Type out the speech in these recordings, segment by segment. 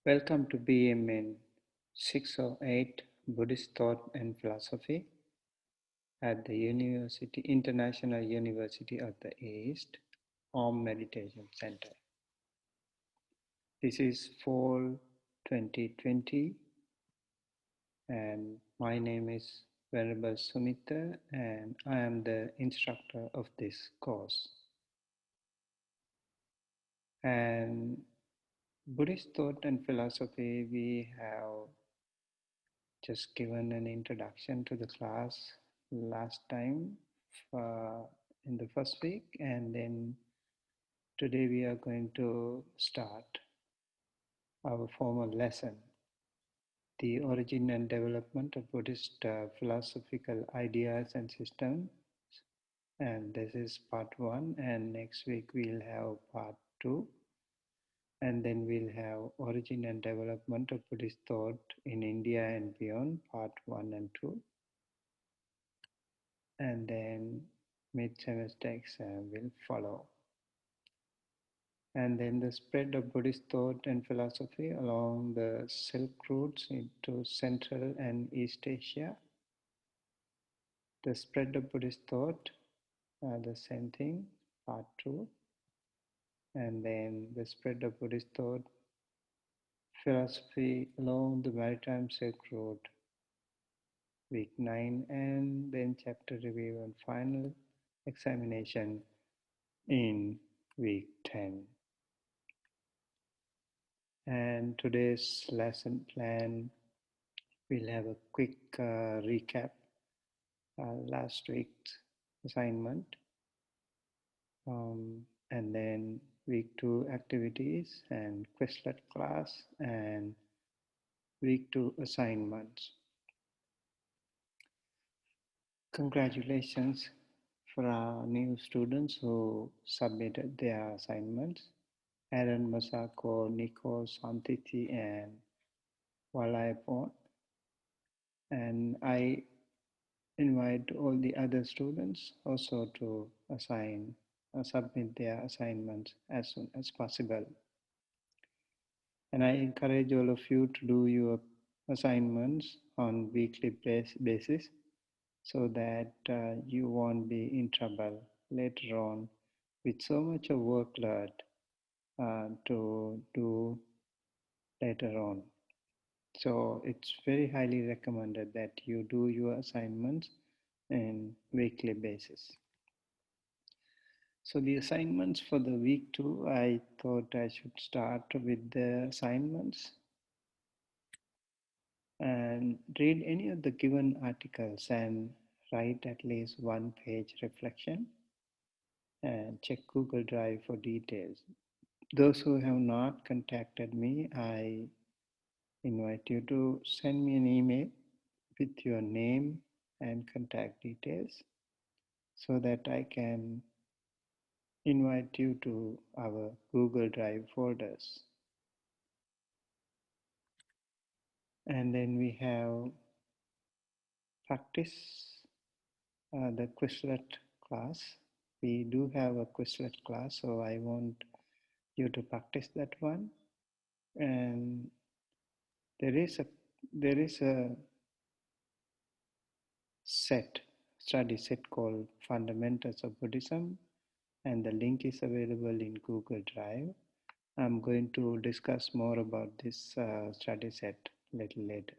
Welcome to BMN 608 Buddhist Thought and Philosophy at the International University of the East, Om Meditation Center. This is fall 2020 and my name is Venerable Sumita and I am the instructor of this course. And Buddhist Thought and Philosophy, we have just given an introduction to the class last time in the first week, and then today we are going to start our formal lesson, the origin and development of Buddhist philosophical ideas and systems. And this is part 1, and next week we'll have part 2, and then we'll have origin and development of Buddhist thought in India and beyond, part 1 and 2. And then mid-semester exam will follow. And then the spread of Buddhist thought and philosophy along the Silk routes into Central and East Asia. The spread of Buddhist thought, the same thing, part 2. And then the spread of Buddhist thought, philosophy along the Maritime Silk Road, week 9, and then chapter review and final examination in week 10. And today's lesson plan, we'll have a quick recap last week's assignment, and then week 2 activities and Quizlet class and week 2 assignments. Congratulations for our new students who submitted their assignments. Aaron, Masako, Nico, Santiti, and Walaipon. And I invite all the other students also to submit their assignments as soon as possible. And I encourage all of you to do your assignments on weekly basis so that you won't be in trouble later on with so much of workload to do later on. So it's very highly recommended that you do your assignments on weekly basis. So the assignments for the week 2, I thought I should start with the assignments and read any of the given articles and write at least 1-page reflection and check Google Drive for details. Those who have not contacted me, I invite you to send me an email with your name and contact details so that I can invite you to our Google Drive folders. And then we have practice the Quizlet class. We do have a Quizlet class, so I want you to practice that one. And there is a study set called Fundamentals of Buddhism, and the link is available in Google Drive. I'm going to discuss more about this study set a little later.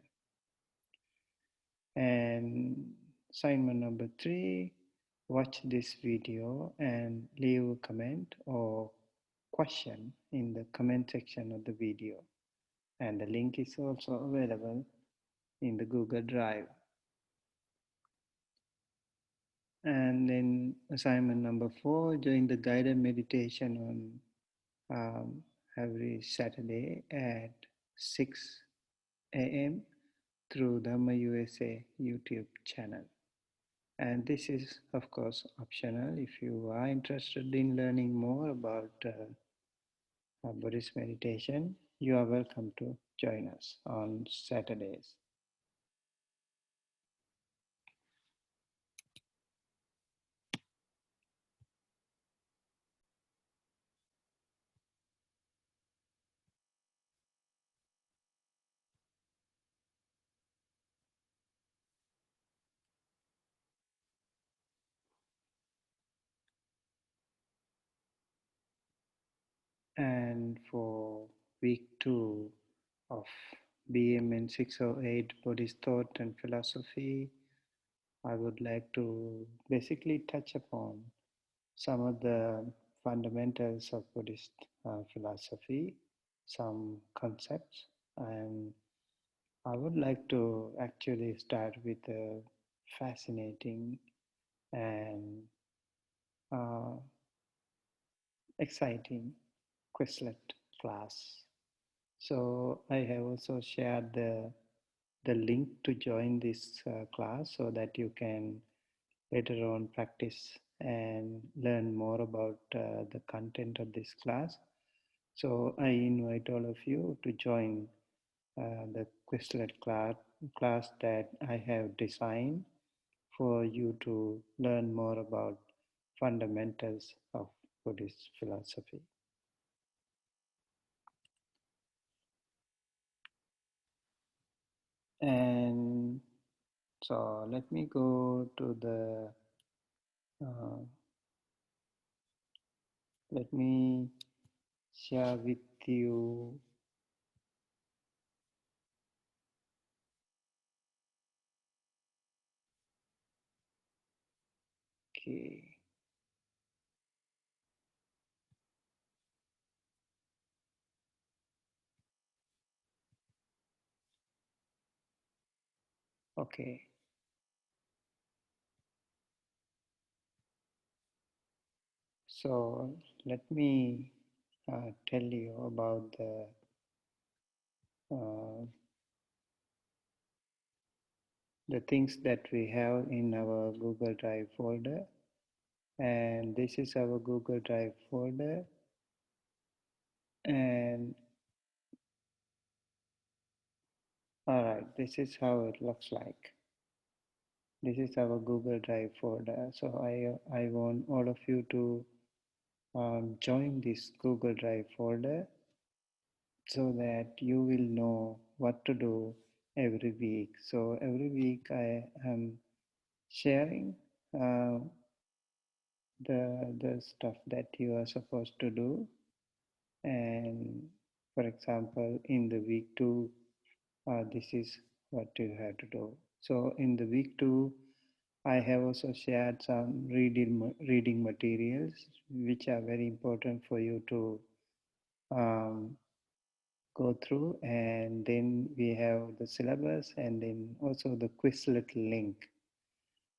And assignment number 3, watch this video and leave a comment or question in the comment section of the video. And the link is also available in the Google Drive. And then assignment number 4, join the guided meditation on every Saturday at 6 a.m. through Dhamma USA YouTube channel. And this is, of course, optional. If you are interested in learning more about Buddhist meditation, you are welcome to join us on Saturdays. And for week 2 of BMN 608 Buddhist Thought and Philosophy, I would like to basically touch upon some of the fundamentals of Buddhist philosophy, some concepts, and I would like to actually start with a fascinating and uh, exciting Quizlet class. So I have also shared the link to join this class so that you can later on practice and learn more about the content of this class. So I invite all of you to join the Quizlet class that I have designed for you to learn more about fundamentals of Buddhist philosophy. And so let me go to uh, let me share with you. Okay. Okay. So let me tell you about uh, the things that we have in our Google Drive folder. And this is our Google Drive folder. And all right, this is how it looks like. This is our Google Drive folder. So I want all of you to join this Google Drive folder so that you will know what to do every week. So every week I am sharing uh, the stuff that you are supposed to do. And for example, in the week 2, this is what you have to do. So in the week 2, I have also shared some reading materials which are very important for you to um, go through. And then we have the syllabus and then also the Quizlet link.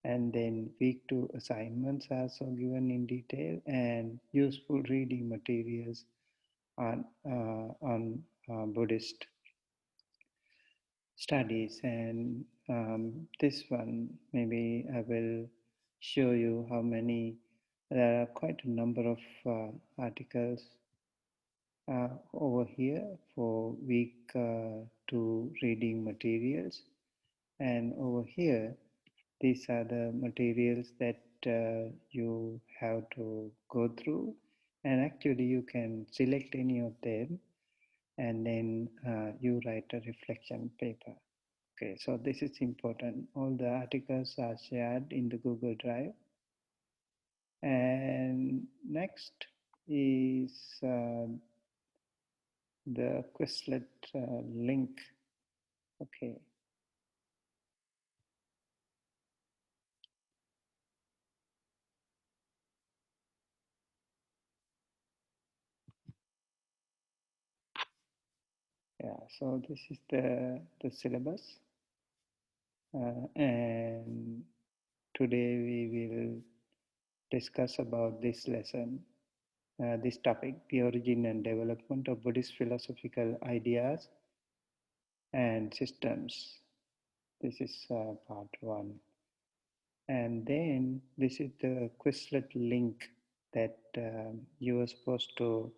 And then week 2 assignments are also given in detail and useful reading materials on Buddhist studies. And this one, maybe I will show you how many, there are quite a number of articles over here for week 2 reading materials. And over here, these are the materials that you have to go through. And actually, you can select any of them and then you write a reflection paper. Okay, so this is important. All the articles are shared in the Google Drive. And next is the Quizlet link. Okay. Yeah, so this is the syllabus. And today we will discuss about this lesson, this topic, the origin and development of Buddhist philosophical ideas and systems. This is part 1. And then this is the Quizlet link that you are supposed to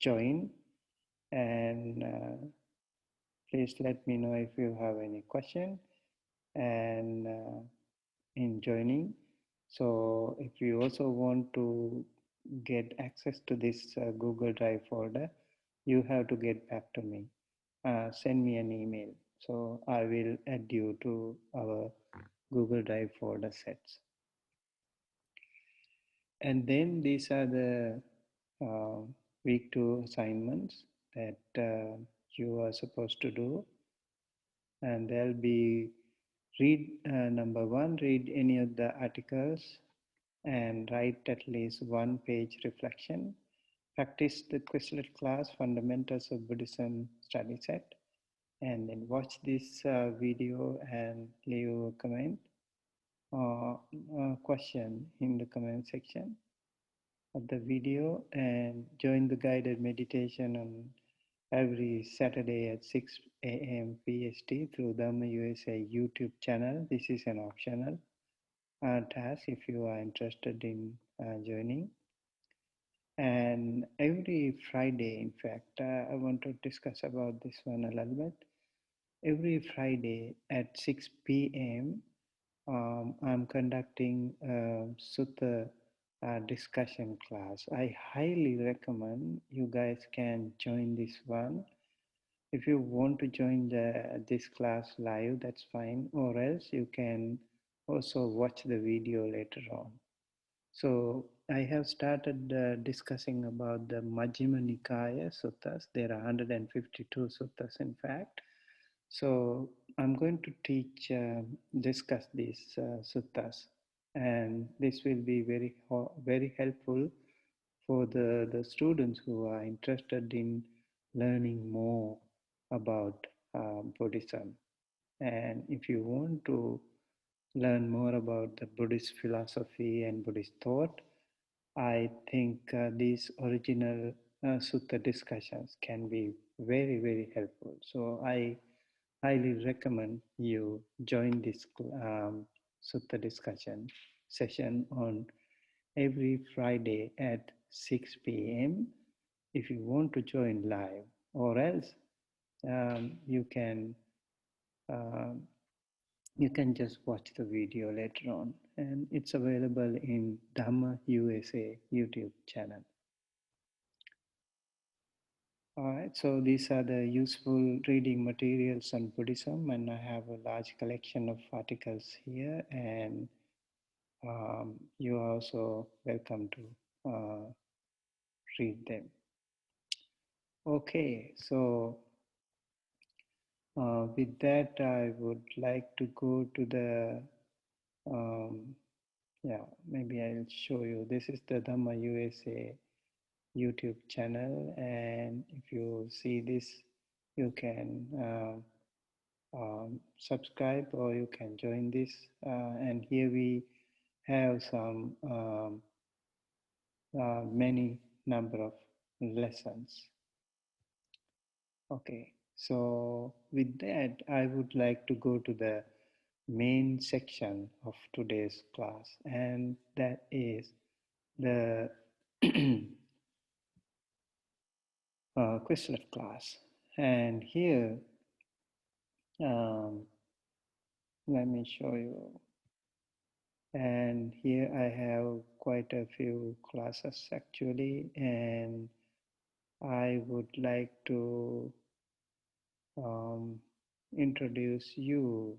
join. And please let me know if you have any question and in joining. So if you also want to get access to this Google Drive folder, you have to get back to me. Send me an email. So I will add you to our Google Drive folder sets. And then these are the week 2 assignments that you are supposed to do, and there'll be read number one, read any of the articles and write at least one page reflection. Practice the Quizlet class, Fundamentals of Buddhism study set, and then watch this video and leave a comment or a question in the comment section of the video, and join the guided meditation on every Saturday at 6 a.m. PST through Dhamma USA YouTube channel. This is an optional task if you are interested in joining. And every Friday, in fact, I want to discuss about this one a little bit. Every Friday at 6 p.m., I'm conducting a sutta discussion class. I highly recommend you guys can join this one. If you want to join this class live, that's fine, or else you can also watch the video later on. So I have started discussing about the Majjhima Nikaya suttas. There are 152 suttas, in fact. So I'm going to discuss these suttas, and this will be very helpful for the students who are interested in learning more about Buddhism. And if you want to learn more about the Buddhist philosophy and Buddhist thought, I think these original sutta discussions can be very helpful. So I highly recommend you join this sutta discussion session on every Friday at 6 p.m. if you want to join live, or else you can um, you can just watch the video later on, and it's available in Dhamma USA YouTube channel. All right, so these are the useful reading materials on Buddhism, and I have a large collection of articles here, and you are also welcome to read them. Okay, so with that, I would like to go to the, yeah, maybe I'll show you. This is the Dhamma USA YouTube channel, and if you see this, you can subscribe or you can join this. And here we have some many number of lessons. Okay, so with that, I would like to go to the main section of today's class, and that is the Quizlet class. And here, um, let me show you. And here I have quite a few classes actually, and I would like to introduce you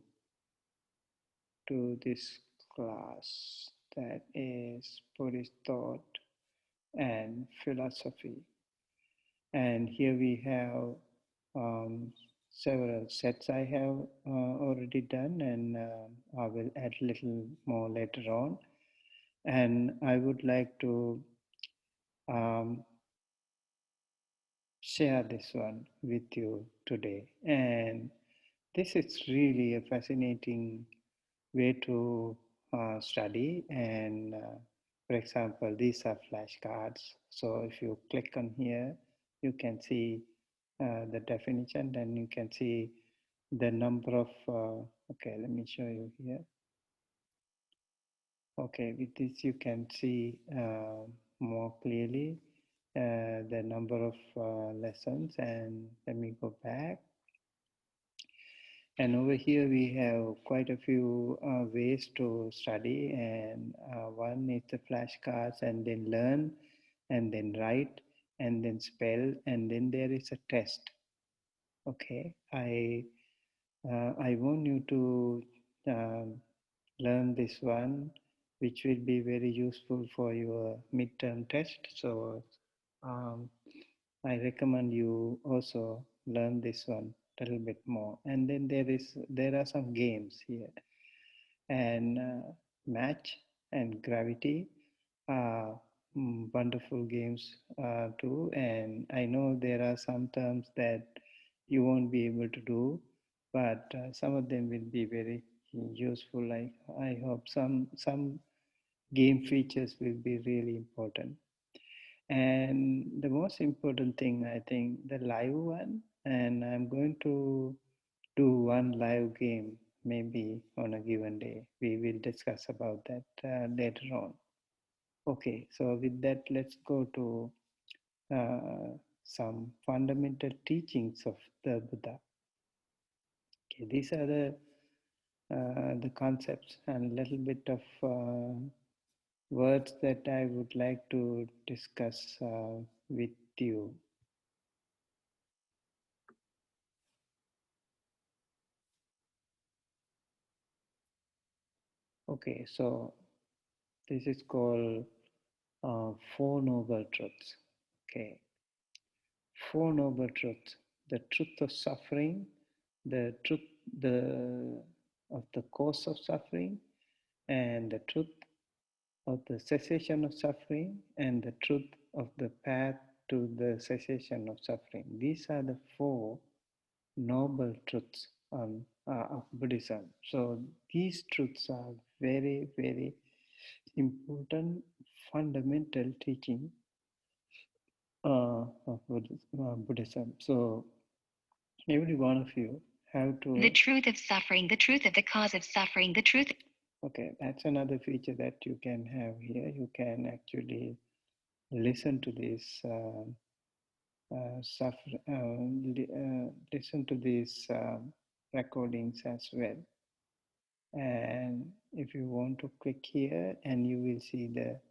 to this class that is Buddhist thought and philosophy. And here we have several sets I have already done, and I will add a little more later on. And I would like to um, share this one with you today. And this is really a fascinating way to study. And for example, these are flashcards. So if you click on here, you can see the definition, then you can see the number of, okay, let me show you here. Okay, with this you can see more clearly the number of lessons, and let me go back. And over here we have quite a few ways to study, and one is the flashcards, and then learn, and then write, and then spell, and then there is a test. Okay, I want you to learn this one, which will be very useful for your midterm test. So Um, I recommend you also learn this one a little bit more. And then there are some games here, and match and gravity are wonderful games too. And I know there are some terms that you won't be able to do, but some of them will be very useful. Like I hope some game features will be really important. And the most important thing, I think, the live one, and I'm going to do one live game maybe on a given day. We will discuss about that later on. Okay, so with that, let's go to some fundamental teachings of the Buddha. Okay, these are the concepts and a little bit of words that I would like to discuss with you. Okay, so this is called Four Noble Truths. Okay, Four Noble Truths: the truth of suffering, the truth the of the cause of suffering, and the truth of the cessation of suffering, and the truth of the path to the cessation of suffering. These are the four noble truths of Buddhism. So these truths are very, very important, fundamental teaching of Buddhism. So every one of you have to. The truth of suffering, the truth of the cause of suffering, the truth. Okay, that's another feature that you can have here. You can actually listen to this. Listen to these recordings as well. And if you want to click here, and you will see the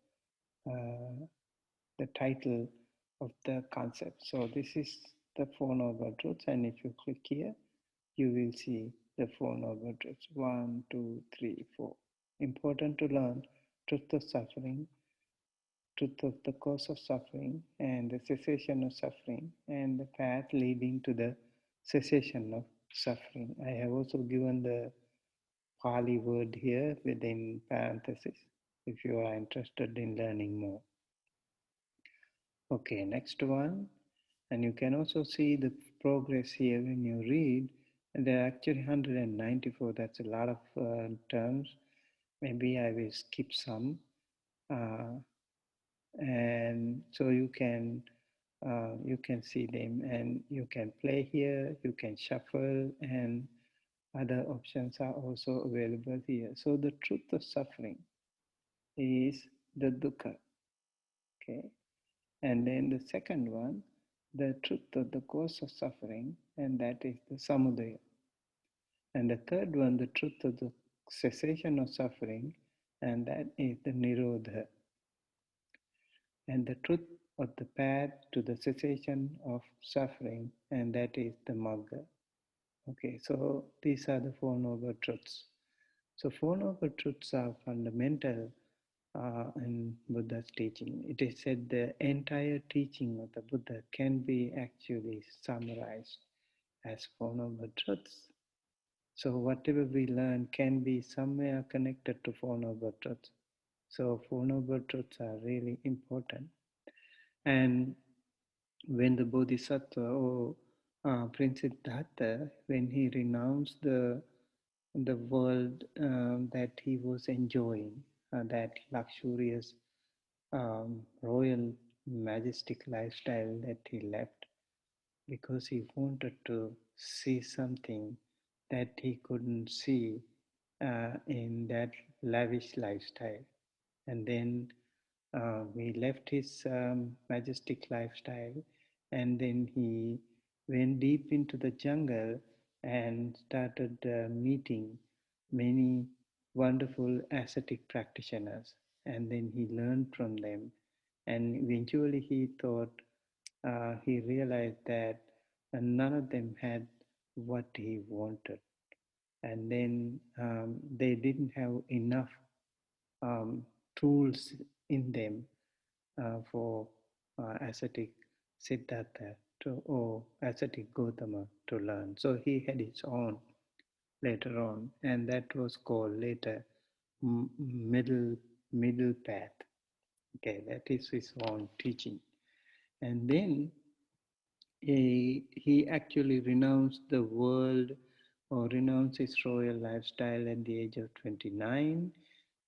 title of the concept. So this is the Four Noble Truths, and if you click here, you will see the Four Noble Truths. 1, 2, 3, 4. Important to learn: truth of suffering, truth of the cause of suffering, and the cessation of suffering, and the path leading to the cessation of suffering. I have also given the Pali word here within parentheses if you are interested in learning more. Okay, next one. And you can also see the progress here when you read. And there are actually 194. That's a lot of terms. Maybe I will skip some. And so you can see them, and you can play here, you can shuffle, and other options are also available here. So the truth of suffering is the dukkha. Okay, and then the second one, the truth of the cause of suffering, and that is the samudaya. And the third one, the truth of the cessation of suffering, and that is the nirodha. And the truth of the path to the cessation of suffering, and that is the magga. Okay, so these are the Four Noble Truths. So Four Noble Truths are fundamental in Buddha's teaching. It is said the entire teaching of the Buddha can be actually summarized as Four Noble Truths. So whatever we learn can be somewhere connected to Four Noble Truths. So Four Noble Truths are really important. And when the Bodhisattva or Prince Siddhartha, when he renounced the world that he was enjoying, that luxurious, royal, majestic lifestyle that he left, because he wanted to see something that he couldn't see in that lavish lifestyle. And then he left his majestic lifestyle, and then he went deep into the jungle and started meeting many wonderful ascetic practitioners. And then he learned from them, and eventually he realized that none of them had what he wanted. And then they didn't have enough um, tools in them for ascetic Siddhartha or ascetic Gautama to learn. So he had his own later on, and that was called later middle path. Okay, that is his own teaching. And then he actually renounced the world or renounced his royal lifestyle at the age of 29,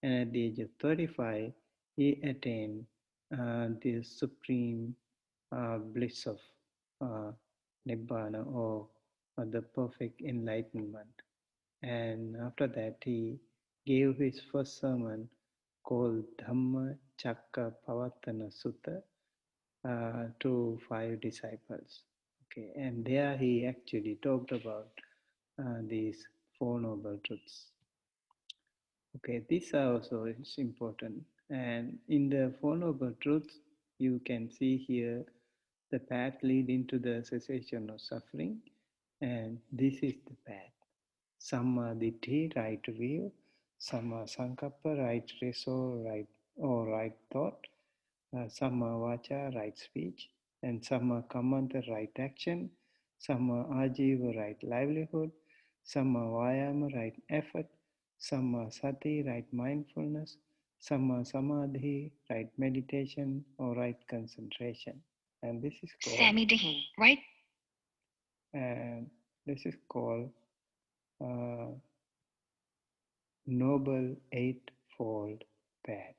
and at the age of 35 he attained the supreme bliss of uh, Nibbana or the perfect enlightenment. And after that he gave his first sermon called Dhamma Chakka Pavattana Sutta to five disciples. Okay, and there he actually talked about these Four Noble Truths. Okay, these are also is important. And in the Four Noble Truths, you can see here the path leading to the cessation of suffering, and this is the path. Samma Ditti, right view, Samma Sankappa, right resolve, right thought, Samma Vacha, right speech, and Samma Kammanta, right action, Samma Ajiva, right livelihood, Samma Vayama, right effort, Samma Sati, right mindfulness, Samma Samadhi, right meditation or right concentration. And this is called Sammy Dahi, right? And this is called uh, Noble Eightfold Path.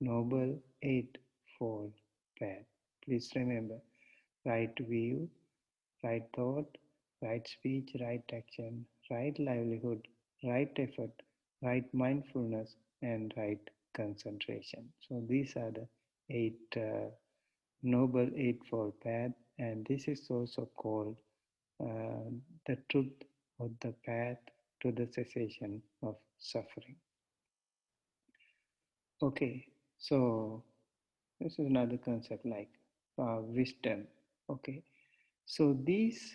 Noble Eightfold Path. Please remember, right view, right thought, right speech, right action, right livelihood, right effort, right mindfulness, and right concentration. So these are the eight Noble Eightfold Path, and this is also called uh, the truth or the path to the cessation of suffering. Okay, so this is another concept like wisdom. Okay, so this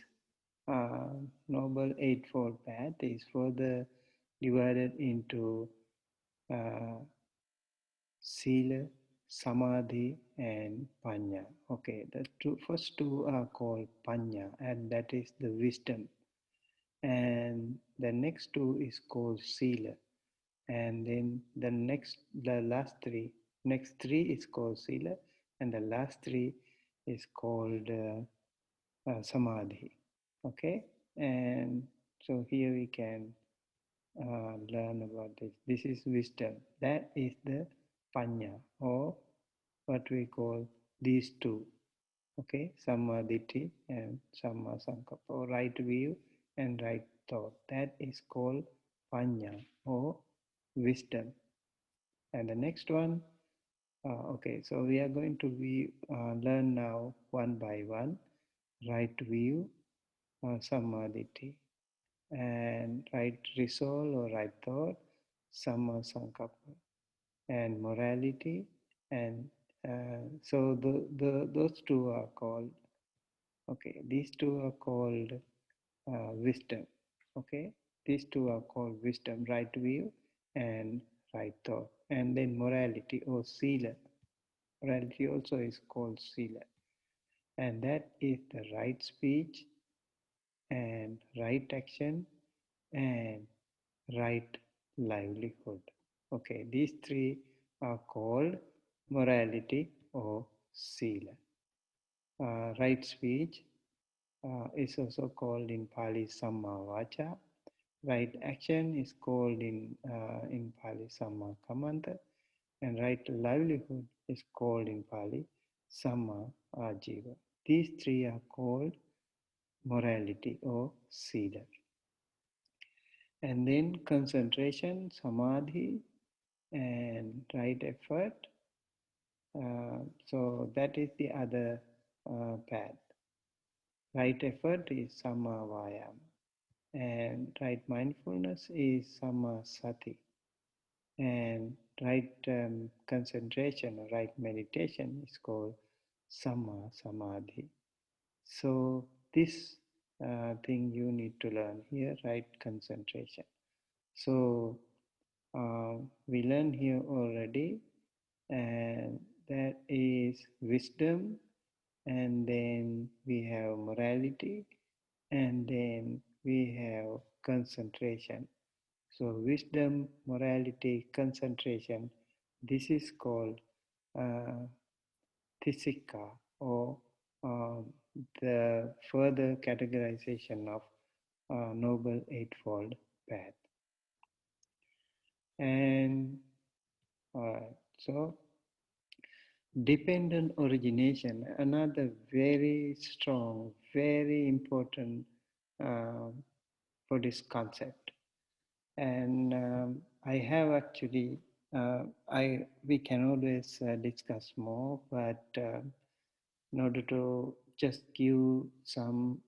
uh, Noble Eightfold Path is further divided into uh, Sila, Samadhi, and Panya. Okay, the first two are called Panya, and that is the wisdom. And the next two is called Sila, and then the next three is called Sila, and the last three is called Samadhi. Okay, and so here we can learn about this. This is wisdom. That is the Panya, or what we call these two. Okay, Samadhi and Samma Sankappa, or right view and right thought. That is called Panya or wisdom. And the next one, okay, so we are going to learn now one by one. Right view, Samadhi, and right resolve or right thought, Samma Sankappa, and morality. And so those two are called, okay, these two are called wisdom. Okay, these two are called wisdom, right view and right thought. And then morality or sila. Morality also is called sila. And that is the right speech and right action and right livelihood. Okay, these three are called morality or sila. Right speech is also called in Pali Samma Vacha. Right action is called in Pali Samma Kamanta. And right livelihood is called in Pali Samma Ajiva. These three are called morality or sila. And then concentration, samadhi, and right effort. So that is the other path. Right effort is samma vayam, and right mindfulness is samma sati, and right concentration or right meditation is called samma samadhi. So this thing you need to learn here, right concentration. So we learn here already, and that is wisdom, and then we have morality, and then we have concentration. So wisdom, morality, concentration, this is called uh, Tisika, or um, the further categorization of Noble Eightfold Path. And so dependent origination, another very strong, very important uh, Buddhist concept. And I have actually, we can always discuss more, but in order to just give some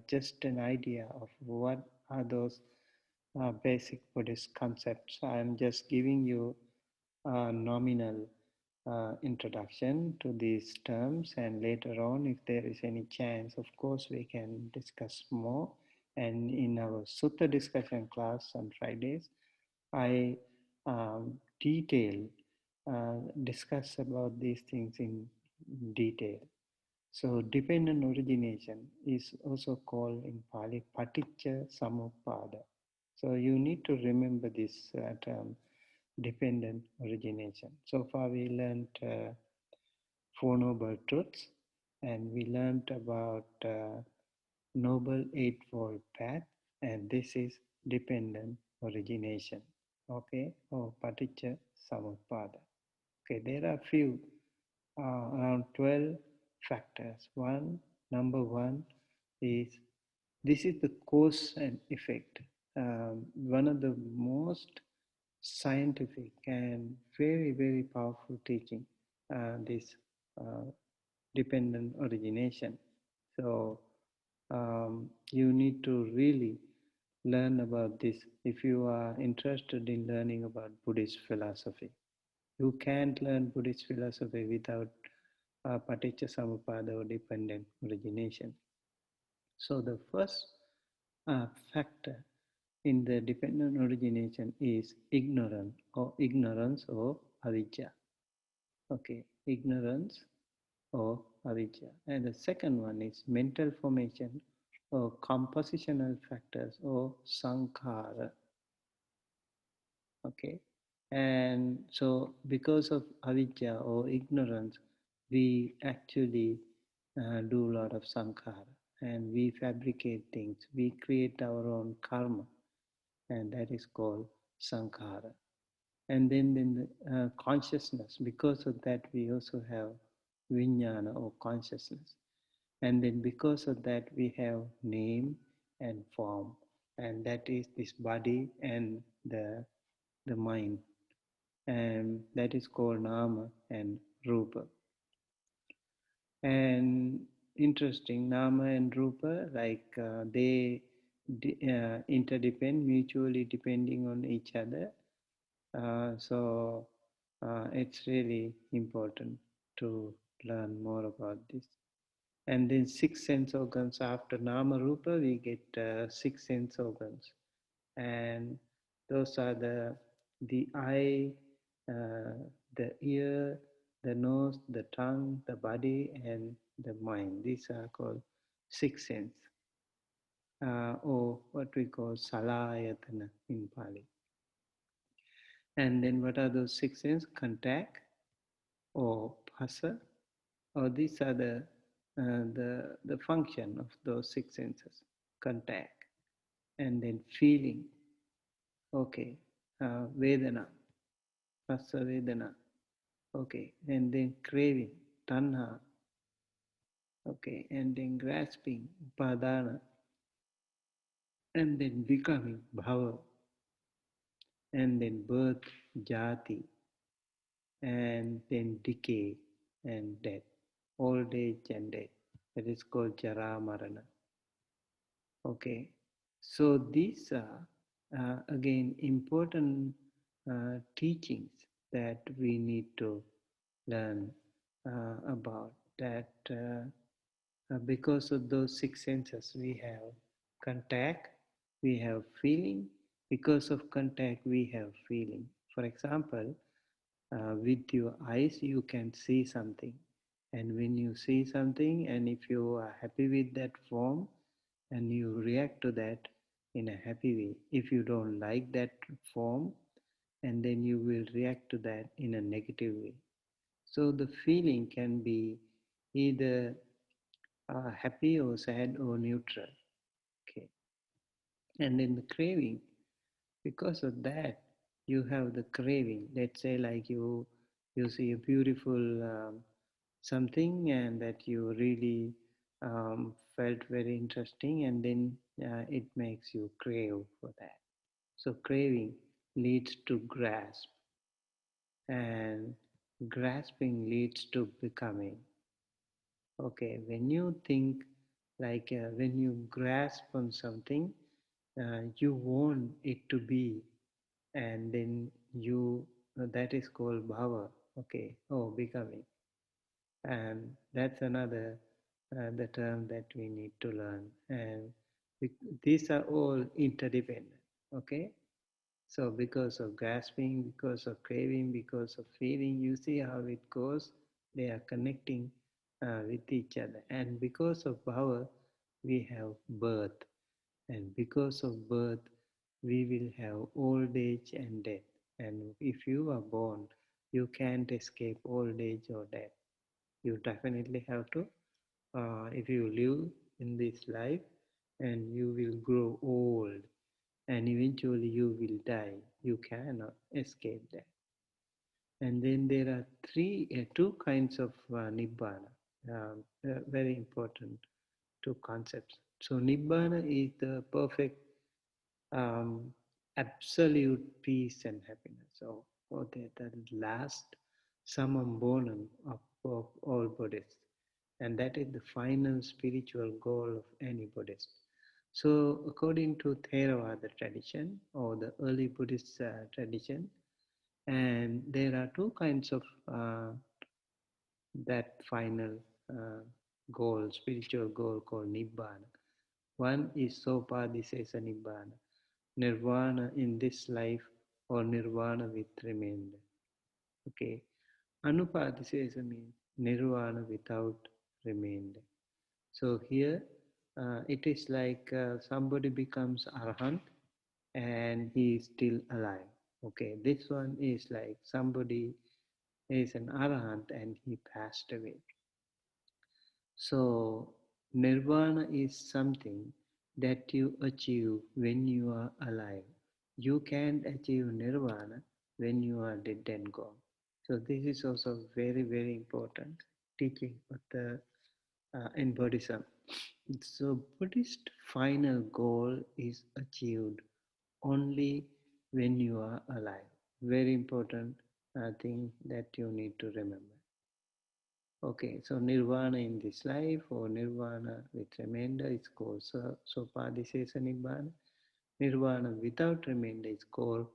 just an idea of what are those basic Buddhist concepts. I'm just giving you a nominal introduction to these terms, and later on, if there is any chance, of course, we can discuss more. And in our Sutta discussion class on Fridays, I detail discuss about these things in detail. So dependent origination is also called in Pali Paticca Samuppada. So you need to remember this term, dependent origination. So far we learned Four Noble Truths, and we learned about Noble Eightfold Path, and this is dependent origination. Okay, or Paticca Samuppada. Okay, there are few, around 12 factors. Number one is this is the cause and effect. One of the most scientific and very, very powerful teaching, this uh, dependent origination. So you need to really learn about this if you are interested in learning about Buddhist philosophy. You can't learn Buddhist philosophy without Paticca Samuppada or dependent origination. So the first factor in the dependent origination is ignorance or avijja. Okay, ignorance or avijja. And the second one is mental formation or compositional factors or sankhara. Okay, and so because of avijja or ignorance, we actually do a lot of sankhara, and we fabricate things, we create our own karma, and that is called sankhara. And then the consciousness, because of that we also have vijnana or consciousness, and then because of that we have name and form, and that is this body and the mind, and that is called nama and rupa. And interesting, nama and rupa, like they interdepend, mutually depending on each other. So it's really important to learn more about this. And then six sense organs. After nama rupa, we get six sense organs, and those are the eye, uh, the ear, the nose, the tongue, the body, and the mind. These are called six sense, or what we call salayatana in Pali. And then what are those six sense? Contact or phasa, or these are the function of those six senses. Contact, and then feeling. Okay, vedana, phasa vedana. Okay, and then craving, tanha. Okay, and then grasping, upadana, and then becoming, bhava, and then birth, jati, and then decay and death, old age and death. That is called jara marana. Okay, so these are again important teachings that we need to learn about. That because of those six senses, we have contact, we have feeling. Because of contact, we have feeling. For example, with your eyes you can see something, and when you see something and if you are happy with that form and you react to that in a happy way, if you don't like that form, and then you will react to that in a negative way. So the feeling can be either happy or sad or neutral. Okay. And then the craving, because of that, you have the craving. Let's say like you see a beautiful something and that you really felt very interesting, and then it makes you crave for that. So craving leads to grasp, and grasping leads to becoming. Okay, when you think like when you grasp on something, you want it to be, and then you that is called bhava. Okay, oh, becoming, and that's another the term that we need to learn, and these are all interdependent. Okay, so because of grasping, because of craving, because of feeling, you see how it goes. They are connecting with each other. And because of power, we have birth. And because of birth, we will have old age and death. And if you are born, you can't escape old age or death. You definitely have to, if you live in this life, and you will grow old and eventually you will die. You cannot escape that. And then there are two kinds of nibbana, very important two concepts. So nibbana is the perfect um, absolute peace and happiness, or the last summum bonum of all Buddhists. And that is the final spiritual goal of any Buddhist. So, according to Theravada tradition or the early Buddhist tradition, and there are two kinds of that final uh, goal, spiritual goal called Nibbana. One is Sopadisesa Nibbana, Nirvana in this life or Nirvana with remainder. Okay. Anupadisesa means Nirvana without remainder. So here it is like somebody becomes Arahant and he is still alive. Okay, this one is like somebody is an Arahant and he passed away. So Nirvana is something that you achieve when you are alive. You can't achieve Nirvana when you are dead and gone. So this is also very, very important teaching of the in Buddhism. So Buddhist final goal is achieved only when you are alive. Very important thing that you need to remember. Okay, so nirvana in this life or nirvana with remainder is called sopadisesa nibbana. Nirvana without remainder is called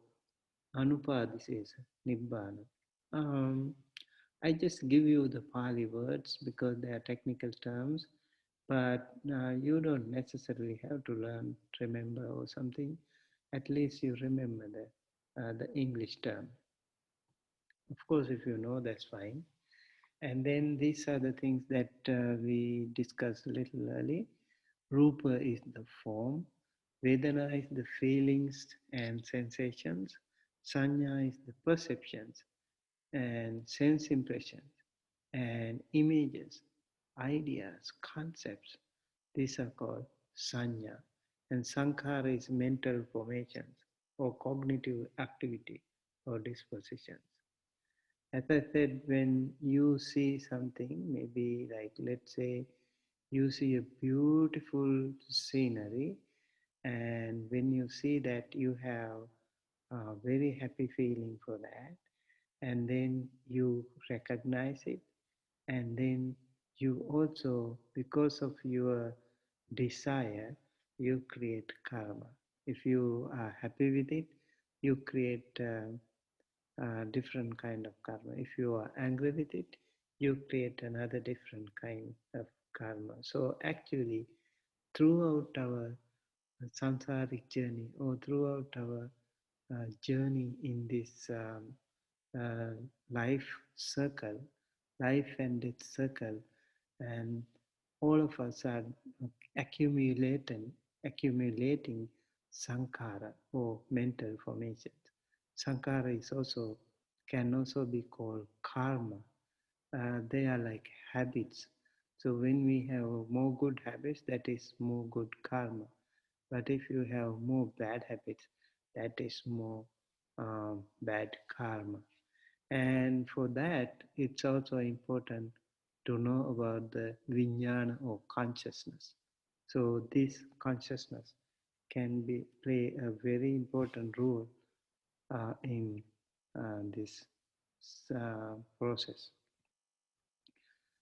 anupadisesa nibbana. Um, I just give you the Pali words because they are technical terms, but you don't necessarily have to learn, remember, or something. At least you remember the English term. Of course, if you know, that's fine. And then these are the things that we discussed a little early. Rupa is the form, Vedana is the feelings and sensations, Sanya is the perceptions and sense impressions and images, ideas, concepts. These are called Sanya. And Sankhara is mental formations or cognitive activity or dispositions. As I said, when you see something, maybe like let's say you see a beautiful scenery, and when you see that, you have a very happy feeling for that, and then you recognize it, and then you also, because of your desire, you create karma. If you are happy with it, you create different kind of karma. If you are angry with it, you create another different kind of karma. So actually, throughout our samsaric journey or throughout our journey in this uh, life circle, life and death circle, and all of us are accumulating, accumulating sankhara or mental formations. Sankhara is also can also be called karma. They are like habits. So when we have more good habits, that is more good karma. But if you have more bad habits, that is more bad karma. And for that, it's also important to know about the vijnana or consciousness. So this consciousness can play a very important role in this process.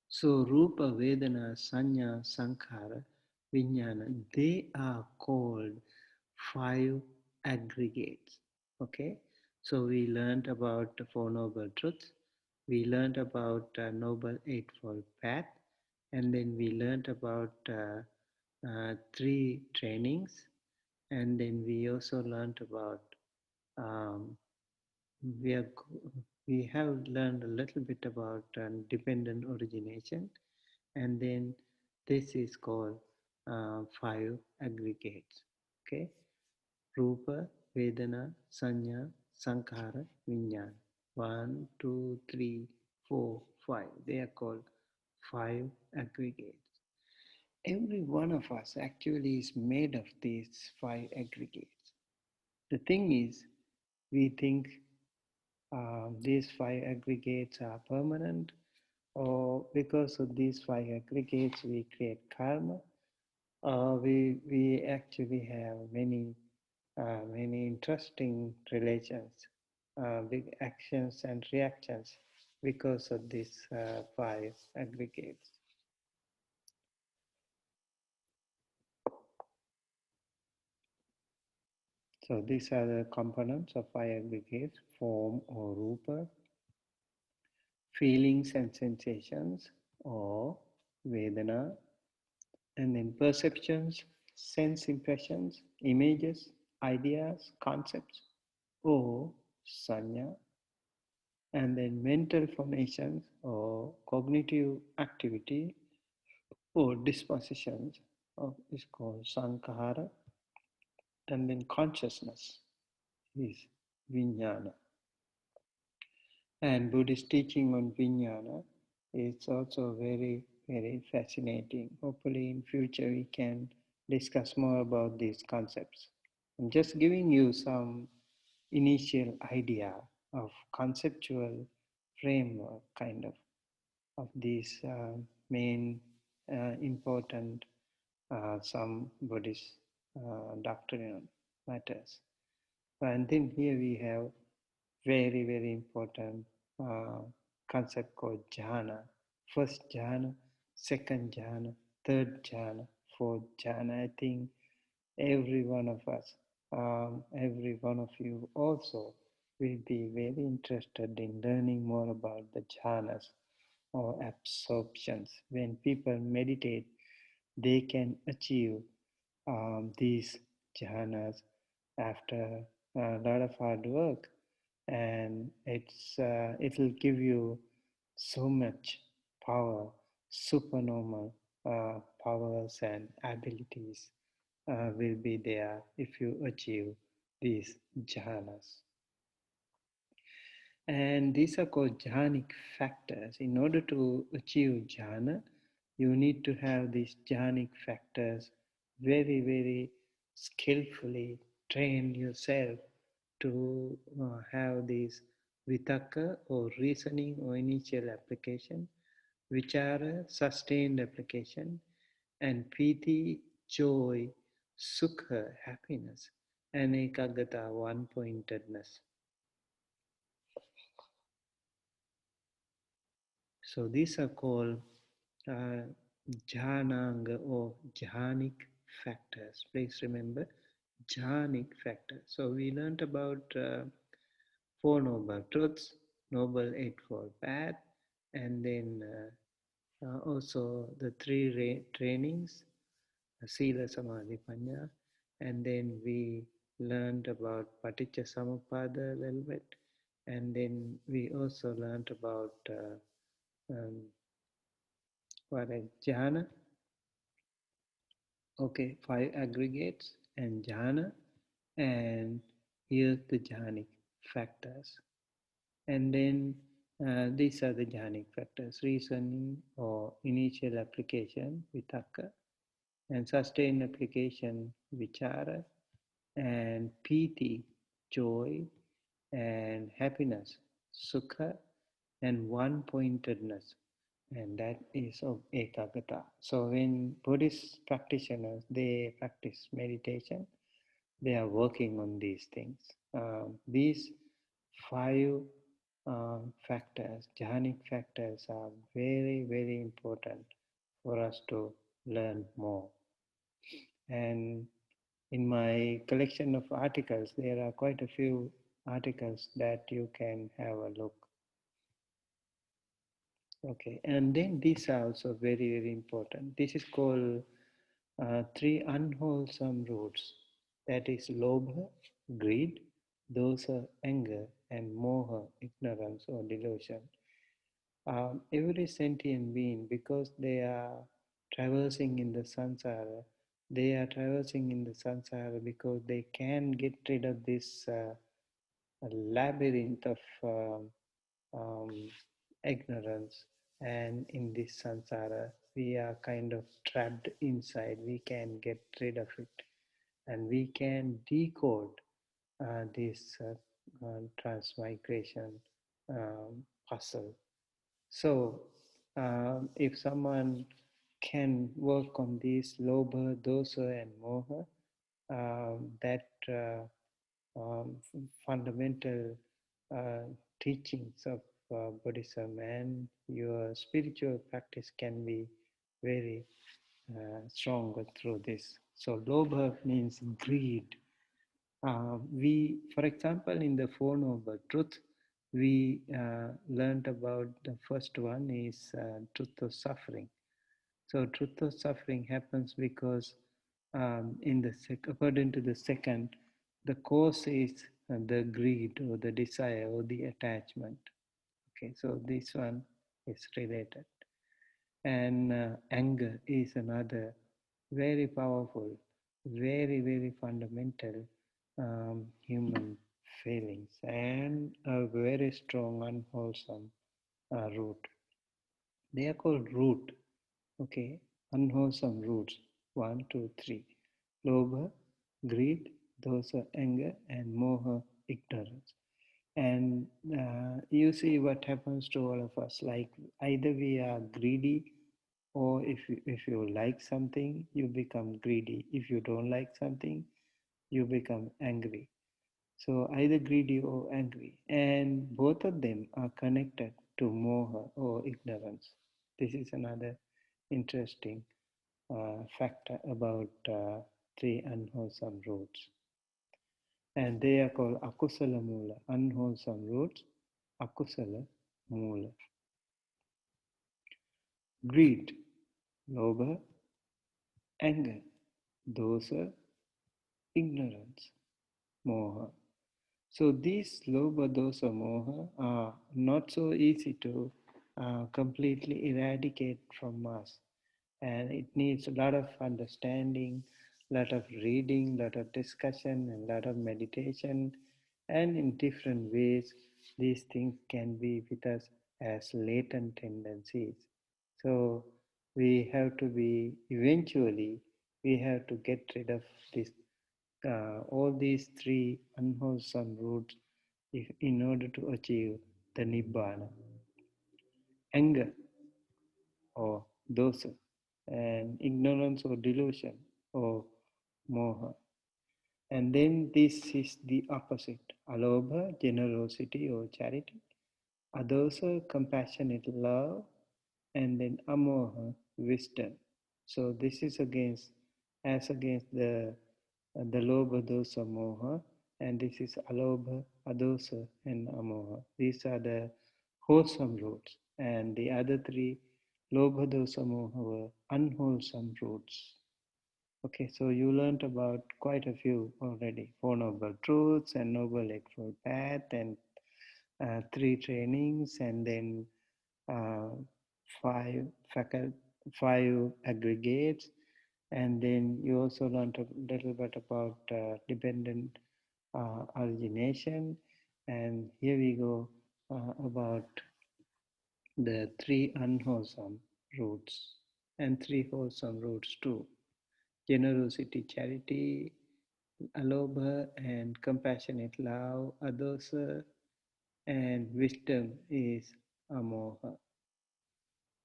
So Rupa, Vedana, Sanya, Sankhara, Vijnana, they are called five aggregates. Okay, so we learned about the Four Noble Truths, we learned about Noble Eightfold Path, and then we learned about three trainings, and then we also learned about um, we are we have learned a little bit about dependent origination, and then this is called five aggregates. Okay, Rupa, Vedana, Sanya, Sankhara, Vijnana. One, two, three, four, five. They are called five aggregates. Every one of us actually is made of these five aggregates. The thing is, we think these five aggregates are permanent, or because of these five aggregates we create karma. We actually have many interesting relations, big actions and reactions because of these five aggregates. So these are the components of five aggregates: form or rupa, feelings and sensations or vedana, and then perceptions, sense impressions, images, ideas, concepts, or sanya, and then mental formations or cognitive activity or dispositions is called sankhara, and then consciousness is vijnana. And Buddhist teaching on vijnana is also very fascinating. Hopefully in future we can discuss more about these concepts. I'm just giving you some initial idea of conceptual framework of these main important some Buddhist doctrinal matters. And then here we have very important uh, concept called jhana. First jhana, second jhana, third jhana, fourth jhana. I think every one of us, every one of you also will be very interested in learning more about the jhanas or absorptions. When people meditate, they can achieve these jhanas after a lot of hard work, and it'll give you so much power, supernormal powers and abilities will be there if you achieve these jhanas. And these are called jhanic factors. In order to achieve jhana, you need to have these jhanic factors very skillfully train yourself to have these vitaka or reasoning or initial application, vichara, sustained application, and piti, joy, sukha, happiness, and ekagata, one-pointedness. So these are called uh, jhananga or jhanic factors. Please remember jhanic factors. So we learned about Four Noble Truths, Noble Eightfold Path, and then also the three trainings, Sila Samadhi Panya, and then we learned about Paticca Samuppada a little bit, And then we also learned about what is Jhana. Okay, five aggregates and Jhana, and here's the jhanic factors. And then these are the jhanic factors: reasoning or initial application, vitaka, and sustained application, vichara, and piti, joy, and happiness, sukha, and one-pointedness, and that is of ekagata. So when Buddhist practitioners, they practice meditation, they are working on these things. These five factors, jhanic factors, are very, very important for us to learn more. And in my collection of articles, there are quite a few articles that you can have a look. Okay, and then these are also very, very important. This is called three unwholesome roots. That is lobha, greed, dosa, anger, and moha, ignorance or delusion. Every sentient being, because they are traversing in the samsara, they are traversing in the samsara because they can get rid of this labyrinth of um, ignorance, and in this samsara we are kind of trapped inside. We can get rid of it, and we can decode this transmigration puzzle. So if someone can work on these lobha, dosa, and moha, that fundamental uh, teachings of Buddhism and your spiritual practice can be very stronger through this. So, lobha means greed. For example, in the Four Noble Truth, we learned about the first one is truth of suffering. So, truth of suffering happens because according to the second, the cause is the greed or the desire or the attachment. Okay, so this one is related. And anger is another very powerful, very, very fundamental human feelings and a very strong, unwholesome root. They are called root. Okay, unwholesome roots. One, two, three. Lobha, greed, dosa, anger, and moha, ignorance. And you see what happens to all of us. Like either we are greedy, or if you like something, you become greedy. If you don't like something, you become angry. So either greedy or angry. And both of them are connected to moha or ignorance. This is another interesting factor about three unwholesome roots. And they are called akusala mula, unwholesome roots, akusala mula. Greed, lobha, anger, dosa, ignorance, moha. So these lobha, dosa, moha are not so easy to completely eradicate from us, and it needs a lot of understanding, a lot of reading, a lot of discussion, and a lot of meditation, and in different ways these things can be with us as latent tendencies. So we have to be eventually we have to get rid of this all these three unwholesome roots in order to achieve the nibbana. Anger or dosa, and ignorance or delusion or moha. And then this is the opposite: alobha, generosity or charity; adosa, compassionate love; and then amoha, wisdom. So this is against the lobha, dosa, moha, and this is alobha, adosa, and amoha. These are the wholesome roots, and the other three, lobha, dosa, moha, were unwholesome roots. Okay, so you learned about quite a few already: Four Noble Truths and Noble Eightfold Path and three trainings, and then uh, five faculty, five aggregates, and then you also learned a little bit about dependent origination. And here we go about the three unwholesome roots and three wholesome roots too: generosity, charity, alobha, and compassionate love, adosa, and wisdom is amoha.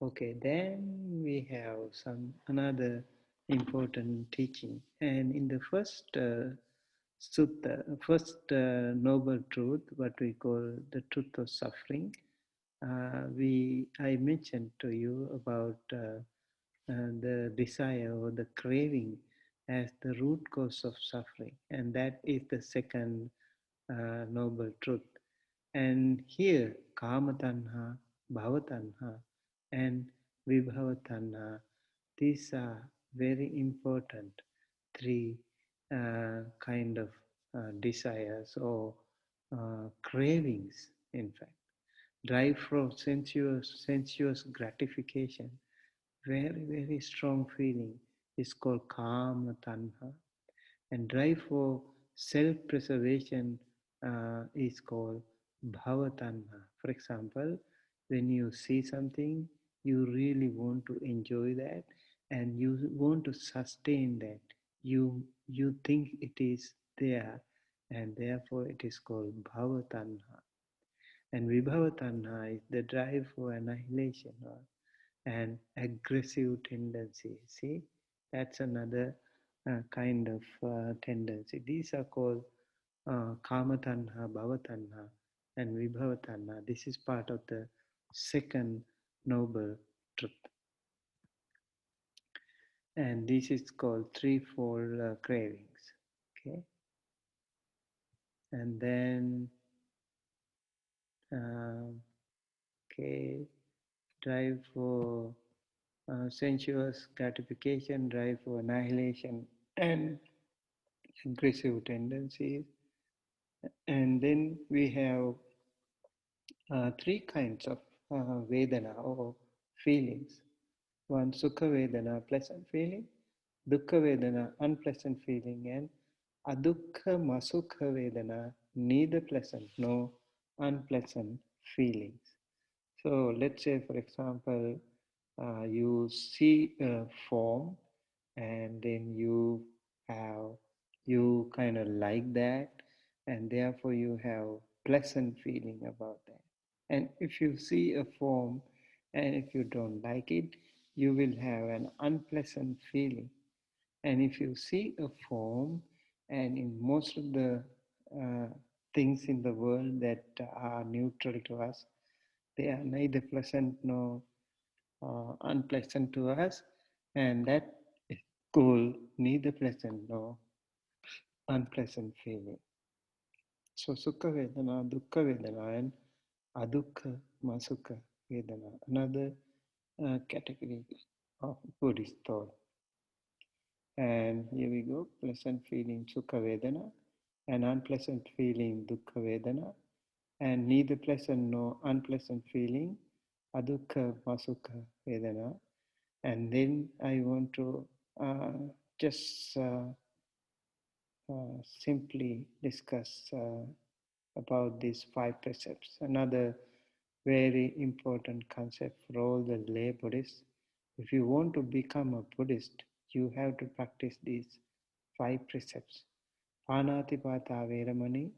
Okay, then we have some another important teaching, and in the first sutta, first noble truth, what we call the truth of suffering, we I mentioned to you about the desire or the craving as the root cause of suffering, and that is the second noble truth. And here, Kamatanha, Bhavatanha, and Vibhavatanha, these are very important three kind of desires or cravings, in fact. Drive for sensuous gratification, very, very strong feeling, is called Kama Tanha. And drive for self-preservation is called Bhavatanha. For example, when you see something, you really want to enjoy that and you want to sustain that. You think it is there and therefore it is called Bhavatanha. And Vibhavatanha is the drive for annihilation or an aggressive tendency. See, that's another kind of tendency. These are called Kamatanha, Bhavatanha, and Vibhavatanha. This is part of the second noble truth. And this is called threefold cravings. Okay, and then um, okay, drive for sensuous gratification, drive for annihilation, and aggressive tendencies. And then we have three kinds of Vedana or feelings. One, Sukha Vedana, pleasant feeling; Dukkha Vedana, unpleasant feeling; and Adukha Masukha Vedana, neither pleasant nor unpleasant feelings. So let's say, for example, you see a form and then have you kind of like that, and therefore you have pleasant feeling about that. And if you see a form and if you don't like it, you will have an unpleasant feeling. And if you see a form, and in most of the uh, things in the world that are neutral to us, they are neither pleasant nor unpleasant to us, and that is called neither pleasant nor unpleasant feeling. So Sukha Vedana, Dukkha Vedana, and Adukha Masukha Vedana, another category of Buddhist thought. And here we go, pleasant feeling Sukha Vedana, and unpleasant feeling Dukkha Vedana, and neither pleasant nor unpleasant feeling Adukha Masukha Vedana. And then I want to uh, just simply discuss about these five precepts. Another very important concept for all the lay Buddhists. If you want to become a Buddhist, you have to practice these five precepts. Panatipata Veramani,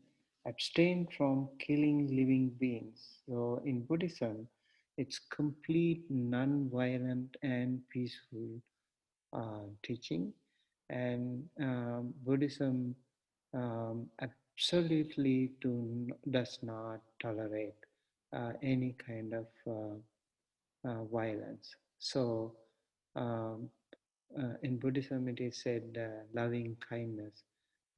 abstain from killing living beings. So in Buddhism, it's complete non-violent and peaceful teaching, and Buddhism absolutely does not tolerate any kind of violence. So um, in Buddhism, it is said loving kindness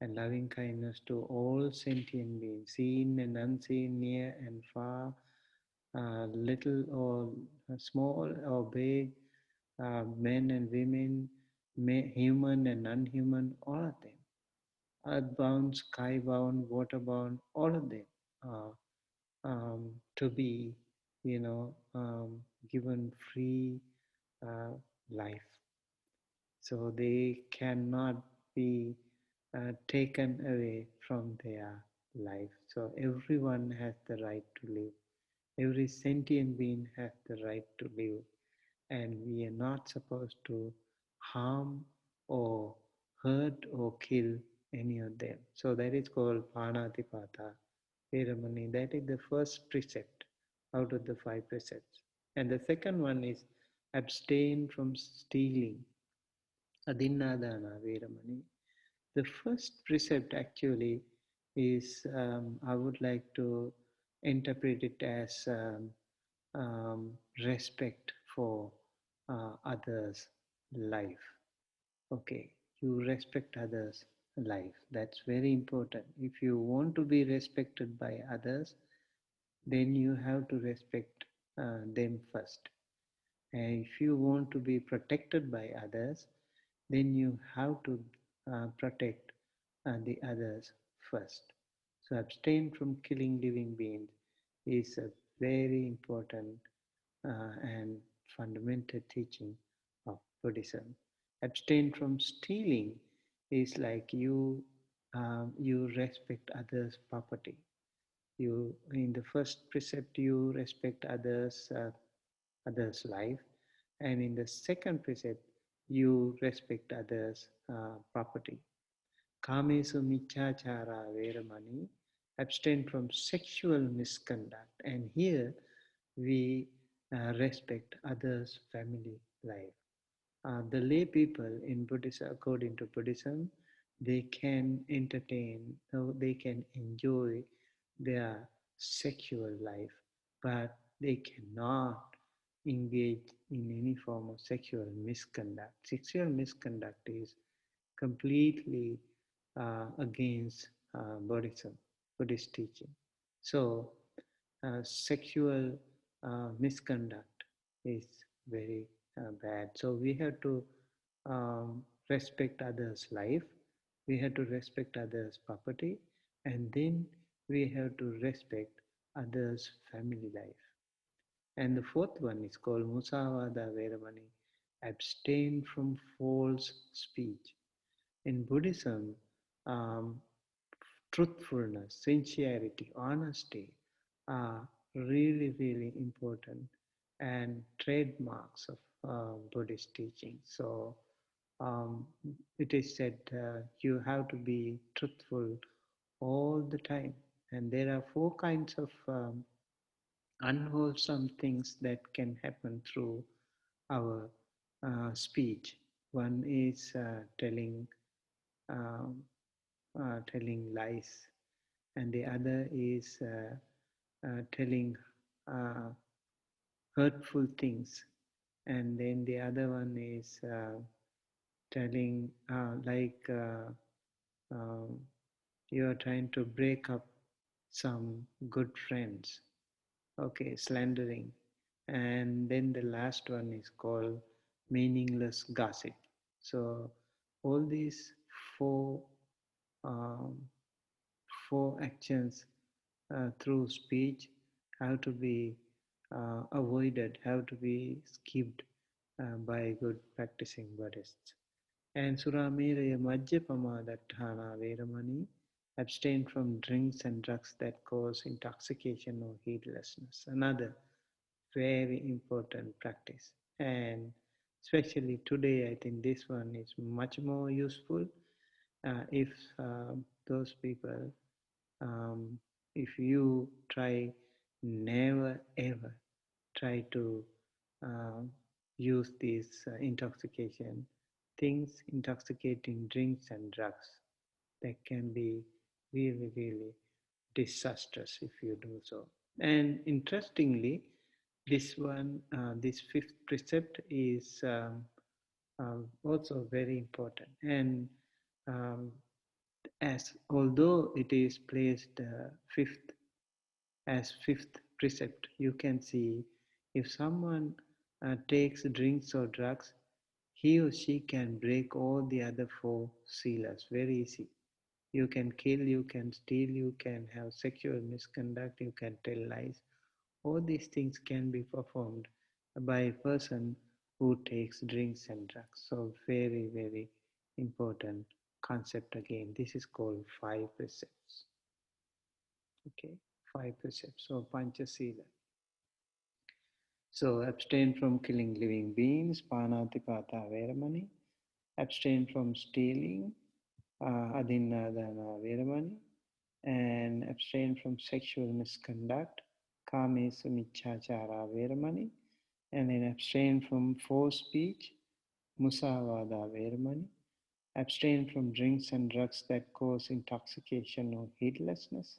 and loving kindness to all sentient beings, seen and unseen, near and far, little or small or big, men and women, human and non-human, all of them, earthbound, skybound, waterbound, all of them. to be, you know, given free uh, life. So they cannot be taken away from their life. So everyone has the right to live. Every sentient being has the right to live, and we are not supposed to harm or hurt or kill any of them. So that is called Panatipata Veramani. That is the first precept out of the five precepts. And the second one is abstain from stealing. Adinadana Veramani. The first precept actually is, I would like to interpret it as respect for others' life. Okay, you respect others' life. That's very important. If you want to be respected by others, then you have to respect them first. And if you want to be protected by others, then you have to protect the others first. So abstain from killing living beings is a very important and fundamental teaching of Buddhism. Abstain from stealing is like you respect others' property. You in the first precept you respect others' life, and in the second precept you respect others' property. Kamesu michachara veramani, abstain from sexual misconduct, and here we respect others' family life. The lay people in Buddhism, according to Buddhism, they can entertain, they can enjoy their sexual life, but they cannot engage in any form of sexual misconduct. Sexual misconduct is completely against Buddhism, Buddhist teaching. So, sexual misconduct is very bad. So, we have to respect others' life, we have to respect others' property, and then we have to respect others' family life. And the fourth one is called Musavada Veramani, abstain from false speech. In Buddhism, um, truthfulness, sincerity, honesty are really, really important and trademarks of Buddhist teaching. So um, it is said you have to be truthful all the time. And there are four kinds of unwholesome things that can happen through our speech. One is um, telling lies, and the other is telling uh, hurtful things, and then the other one is telling um, you are trying to break up some good friends. Okay, slandering. And then the last one is called meaningless gossip. So all these four um, four actions through speech have to be avoided, have to be skipped by good practicing Buddhists. And Suramiraya Majjapama Dattana Veramani, abstain from drinks and drugs that cause intoxication or heedlessness. Another very important practice. And especially today, I think this one is much more useful if those people, um, if you try, never ever try to um, use these intoxication things, intoxicating drinks and drugs. That can be really, really disastrous if you do so. And interestingly, this fifth precept is also very important. And um, as although it is placed fifth as fifth precept, you can see if someone takes drinks or drugs, he or she can break all the other four sealers very easy. You can kill, you can steal, you can have sexual misconduct, you can tell lies. All these things can be performed by a person who takes drinks and drugs. So very, very important concept again. This is called five precepts. Okay, five precepts or Panchasila. So abstain from killing living beings, Panatipata Veramani. Abstain from stealing, Adinadana Veramani. And abstain from sexual misconduct, Kamesu Michachara Veramani. And then abstain from forced speech, Musavada Veramani. Abstain from drinks and drugs that cause intoxication or heedlessness,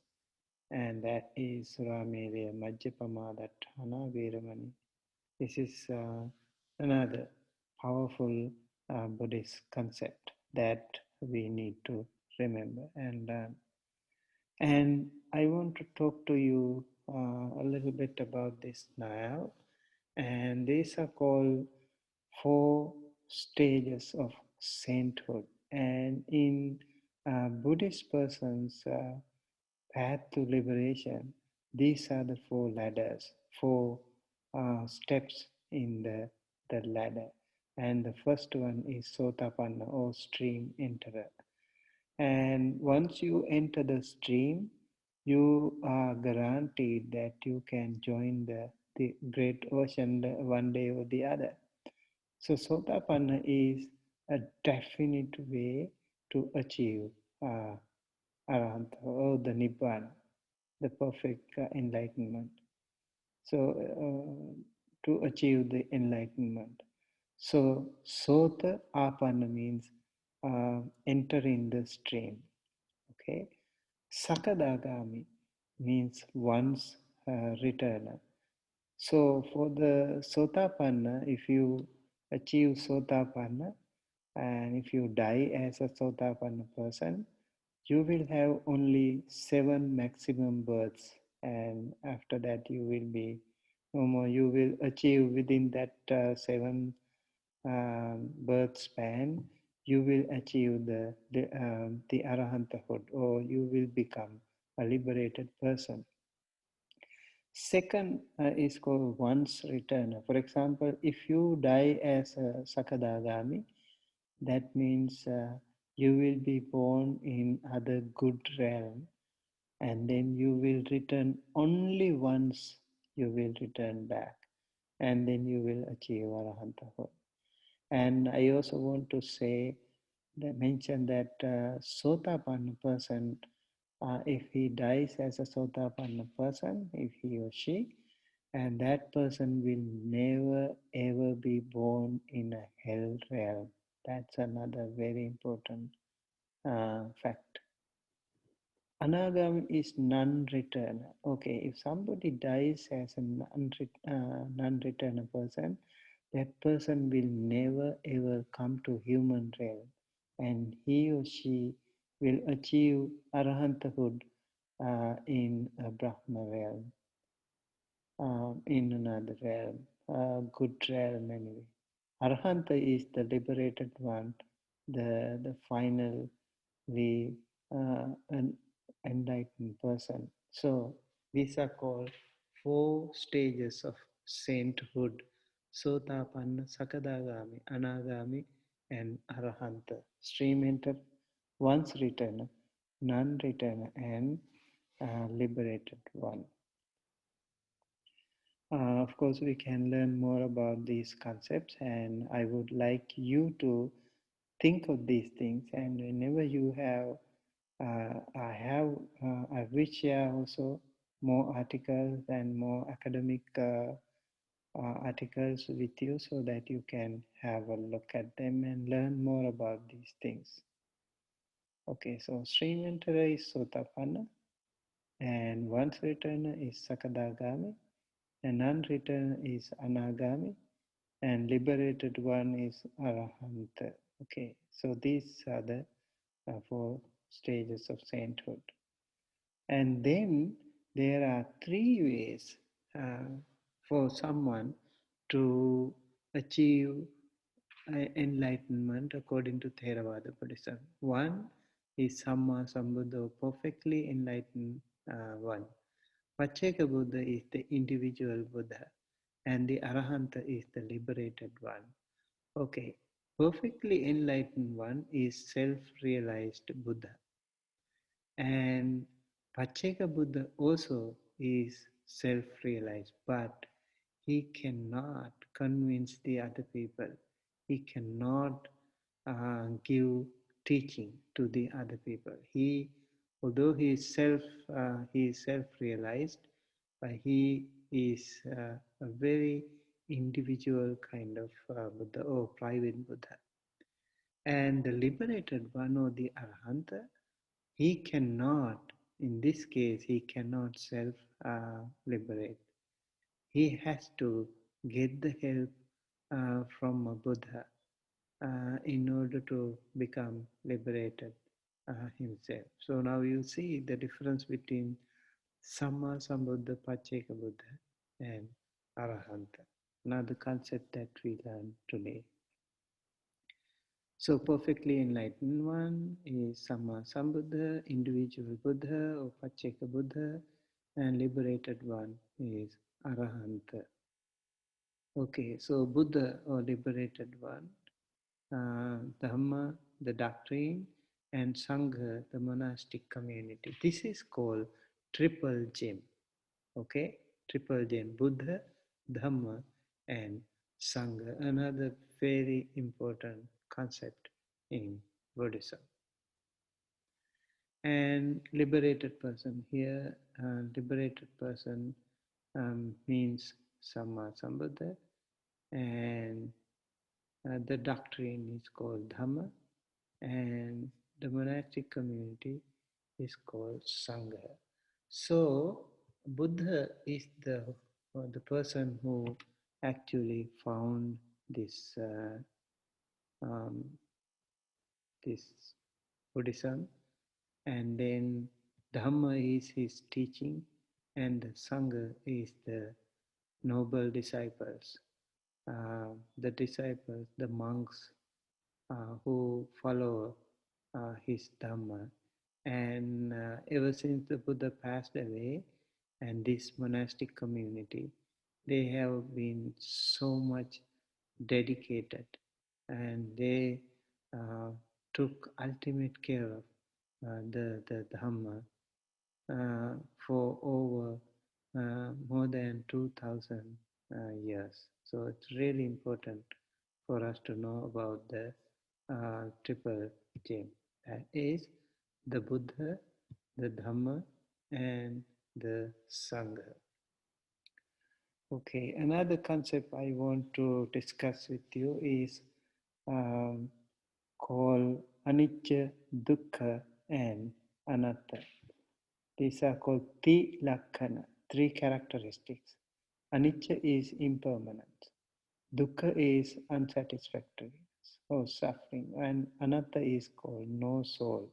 and that is Rameya Majjapamadatthana Veramani. This is another powerful Buddhist concept that we need to remember and learn. And I want to talk to you a little bit about this now. And these are called four stages of sainthood. And in Buddhist persons' path to liberation, these are the four ladders, four steps in the ladder. And the first one is Sotapanna or stream enterer. And once you enter the stream, you are guaranteed that you can join the great ocean one day or the other. So Sotapanna is a definite way to achieve Arahanta or the Nibbana, the perfect enlightenment. So to achieve the enlightenment. So Sota Apanna means entering the stream. Okay. Sakadagami means once returner. So for the Sotapanna, if you achieve Sotapanna and if you die as a Sotapanna person, you will have only 7 maximum births, and after that you will be no more. You will achieve within that 7 birth span. You will achieve the arahanthood, or you will become a liberated person. Second is called once returner. For example, if you die as a Sakadagami, that means you will be born in other good realm, and then you will return only once. You will return back, and then you will achieve arahanthood. And I also want to mention that Sotapanna person, if he dies as a Sotapanna person, if he or she, and that person will never ever be born in a hell realm. That's another very important fact. Anagami is non-returner. Okay, if somebody dies as a non-returner person, that person will never ever come to human realm, and he or she will achieve arahanthood in a Brahma realm, in another realm, good realm anyway. Arahanta is the liberated one, the finally an enlightened person. So these are called four stages of sainthood: Sotapanna, Sakadagami, Anagami, and Arahanta. Stream enter, once returner, non-returner, and liberated one. Of course, we can learn more about these concepts, and I would like you to think of these things. And whenever you have, I will share also more articles and more academic articles with you so that you can have a look at them and learn more about these things. Okay, so stream enterer is Sotapanna, and once returner is Sakadagami, and non-returner is Anagami, and liberated one is Arahanta. Okay, so these are the four stages of sainthood. And then there are three ways for someone to achieve enlightenment according to Theravada Buddhism. One is Samma Sambuddha, perfectly enlightened one. Pacceka Buddha is the individual Buddha, and the Arahanta is the liberated one. Okay, perfectly enlightened one is self-realized Buddha, and Pacceka Buddha also is self-realized, but he cannot convince the other people. He cannot give teaching to the other people. Although he is self-realized, but he is a very individual kind of Buddha or private Buddha. And the liberated one or the Arahanta, he cannot, in this case, he cannot self-liberate. He has to get the help from a Buddha in order to become liberated himself. So now you see the difference between Samma Sambuddha, Pacceka Buddha, and Arahanta. Another concept that we learned today. So perfectly enlightened one is Samma Sambuddha, individual Buddha or Pacceka Buddha, and liberated one is Arahanta. Okay, so Buddha or liberated one, Dhamma, the doctrine, and Sangha, the monastic community. This is called triple gem. Okay, triple gem, Buddha, Dhamma, and Sangha. Another very important concept in Buddhism. And liberated person here, liberated person means Samma Sambuddha, and the doctrine is called Dhamma, and the monastic community is called Sangha. So Buddha is the person who actually found um, this Buddhism, and then Dhamma is his teaching, and the Sangha is the noble disciples, the monks who follow his Dhamma. And ever since the Buddha passed away, and this monastic community, they have been so much dedicated, and they uh, took ultimate care of the Dhamma for over more than 2000 years. So it's really important for us to know about the triple gem. That is the Buddha, the Dhamma, and the Sangha. Okay, another concept I want to discuss with you is um, called Anicca, Dukkha, and Anatta. These are called Tilakkhana, three characteristics. Anicca is impermanent. Dukkha is unsatisfactoriness or suffering, and Anatta is called no soul.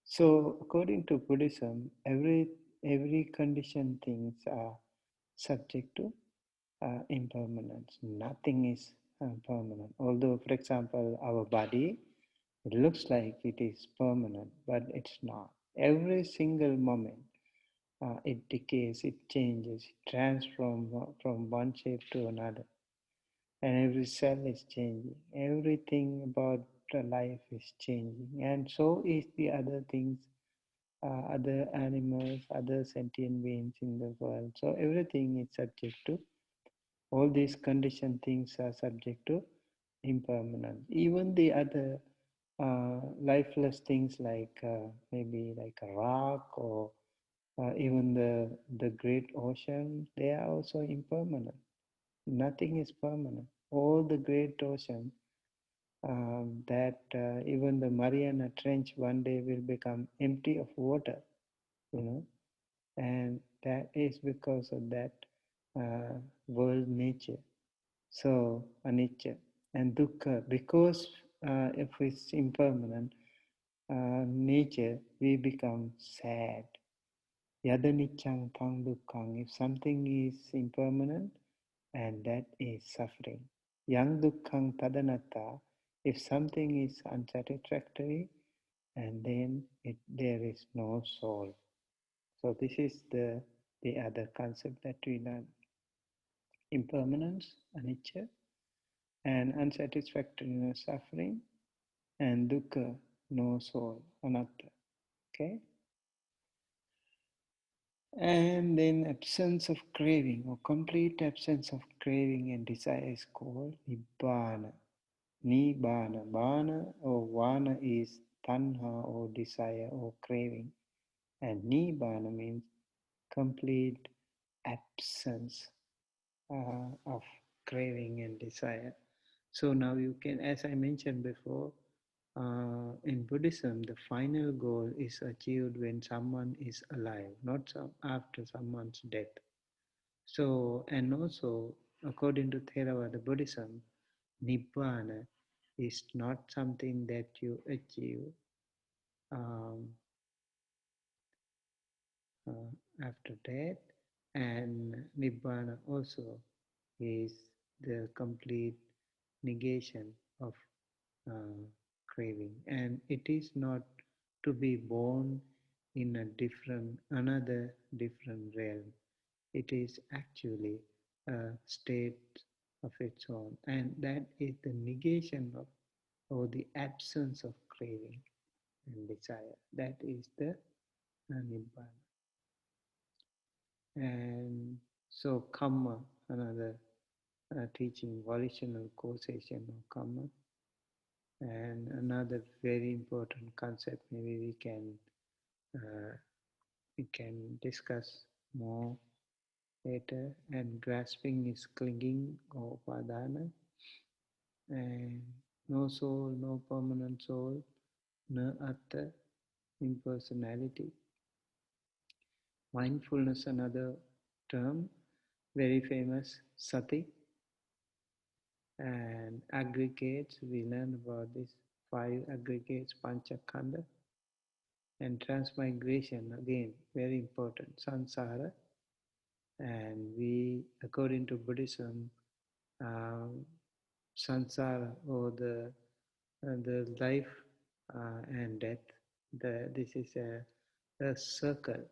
So, according to Buddhism, every conditioned things are subject to impermanence. Nothing is permanent. Although, for example, our body, it looks like it is permanent, but it's not. Every single moment, it decays, it changes, it transforms from one shape to another, and every cell is changing. Everything about the life is changing, and so is the other things, other animals, other sentient beings in the world. So everything is subject to, all these conditioned things are subject to impermanence. Even the other lifeless things like maybe like a rock or even the great ocean, they are also impermanent. Nothing is permanent. All the great ocean, that even the Mariana Trench one day will become empty of water, you know, and that is because of that world nature. So anicca and dukkha, because if it's impermanent nature, we become sad. Yadanichang tang dukkhang. If something is impermanent, and that is suffering. Yang dukkhang tadanatta. If something is unsatisfactory, and then there is no soul. So this is the other concept that we learn: impermanence, anicca, and unsatisfactoriness, suffering, and dukkha, no soul, anatta. Okay, and then absence of craving or complete absence of craving and desire is called nibbana. Nibbana, bana or vana is tanha or desire or craving, and nibbana means complete absence of craving and desire. So now you can, as I mentioned before, in Buddhism, the final goal is achieved when someone is alive, not after someone's death. So, and also, according to Theravada Buddhism, Nibbana is not something that you achieve um, after death, and Nibbana also is the complete negation of uh, craving, and it is not to be born in a another different realm. It is actually a state of its own, and that is the negation of or the absence of craving and desire. That is the nibbana. And so karma, another teaching, volitional causation of karma, and another very important concept. Maybe uh, we can discuss more later. And grasping is clinging or padana, and no soul, no permanent soul, no atta, impersonality. Mindfulness, another term, very famous, sati, and aggregates. We learn about this five aggregates, panchakanda, and transmigration, again, very important, samsara. And we, according to Buddhism, um, samsara or the life and death, this is a circle,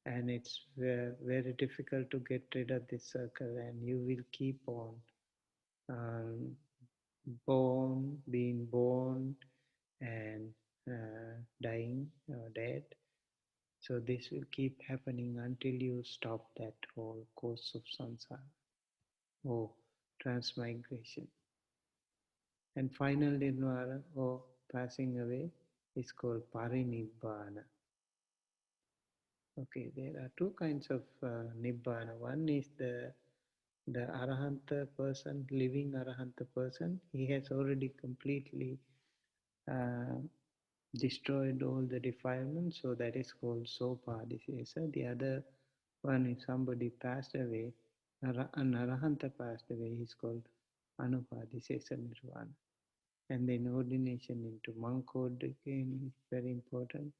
and it's very difficult to get rid of this circle, and you will keep on um, being born, and dying or dead. So this will keep happening until you stop that whole course of samsara or transmigration. And final nirvana or passing away is called parinibbana. Okay, there are two kinds of nibbana. One is the arahanta person, living arahanta person. He has already completely uh, destroyed all the defilements, so that is called sopadisesa. The other one is somebody passed away, an arahanta passed away, he's called anupadisesa nirvana. And then ordination into monkhood again is very important,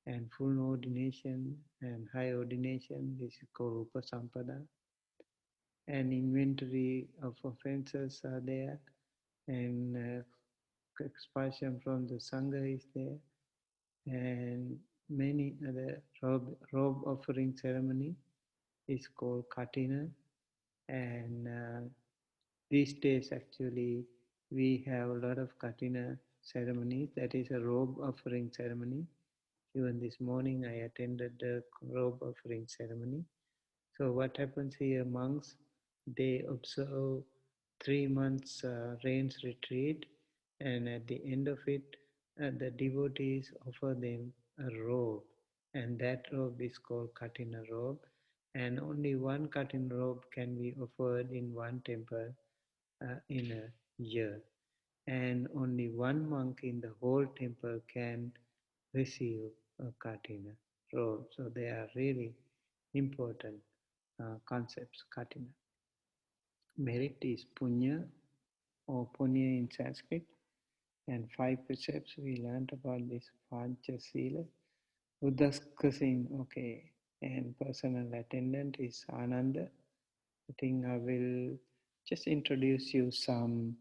and full ordination and high ordination, this is called upasampada. And inventory of offenses are there, and expulsion from the Sangha is there, and many other robe offering ceremony is called Katina. And these days actually we have a lot of Katina ceremonies, that is a robe offering ceremony. Even this morning I attended the robe offering ceremony. So what happens here, monks, they observe 3 months rains retreat, and at the end of it, the devotees offer them a robe, and that robe is called Katina robe, and only one Katina robe can be offered in one temple in a year, and only one monk in the whole temple can receive a Katina robe. So they are really important concepts, Katina. Merit is punya or punya in Sanskrit, and five precepts we learned about this Pancha Sila. Udaskasin, okay, and personal attendant is Ananda. I think I will just introduce you some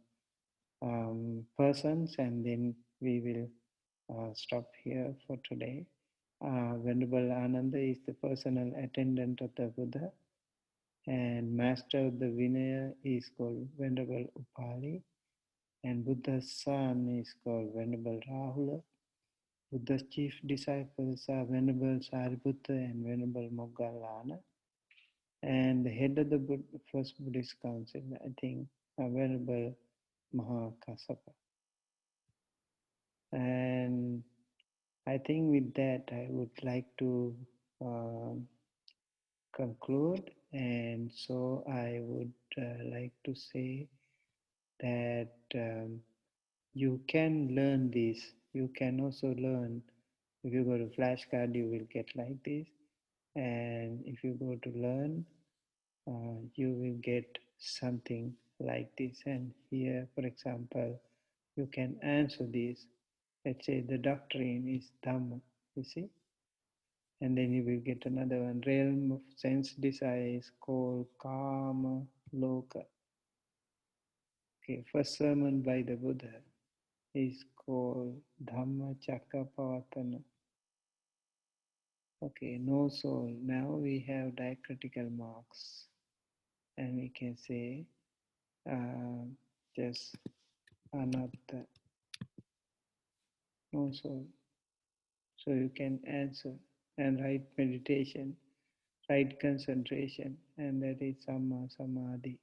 persons, and then we will stop here for today. Venerable Ananda is the personal attendant of the Buddha, and master of the Vinaya is called Venerable Upali, and Buddha's son is called Venerable Rahula. Buddha's chief disciples are Venerable Sariputta and Venerable Moggallana, and the head of the first Buddhist council, I think, Venerable Mahakassapa. And I think with that, I would like to conclude. And so I would like to say that you can learn this. You can also learn. If you go to flashcard, you will get like this. And if you go to learn, you will get something like this. And here, for example, you can answer this. Let's say the doctrine is Dhamma, you see? And then you will get another one. Realm of sense desire is called Kama Loka. Okay, first sermon by the Buddha is called Dhamma Chakkapavatana. Okay, no soul. Now we have diacritical marks. And we can say just anatta, no soul. So you can answer and write meditation, write concentration, and that is Samma Samadhi.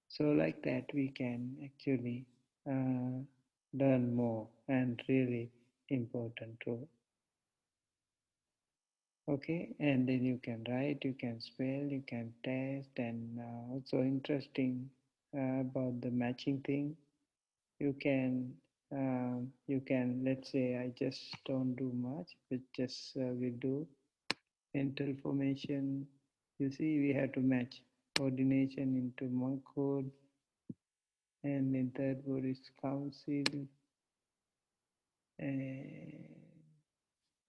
So like that we can actually learn more, and really important too. Okay, and then you can write, you can spell, you can test, and also interesting about the matching thing. You can let's say I just don't do much, but just we do mental formation. You see, we have to match ordination into monkhood, and in third Buddhist council, and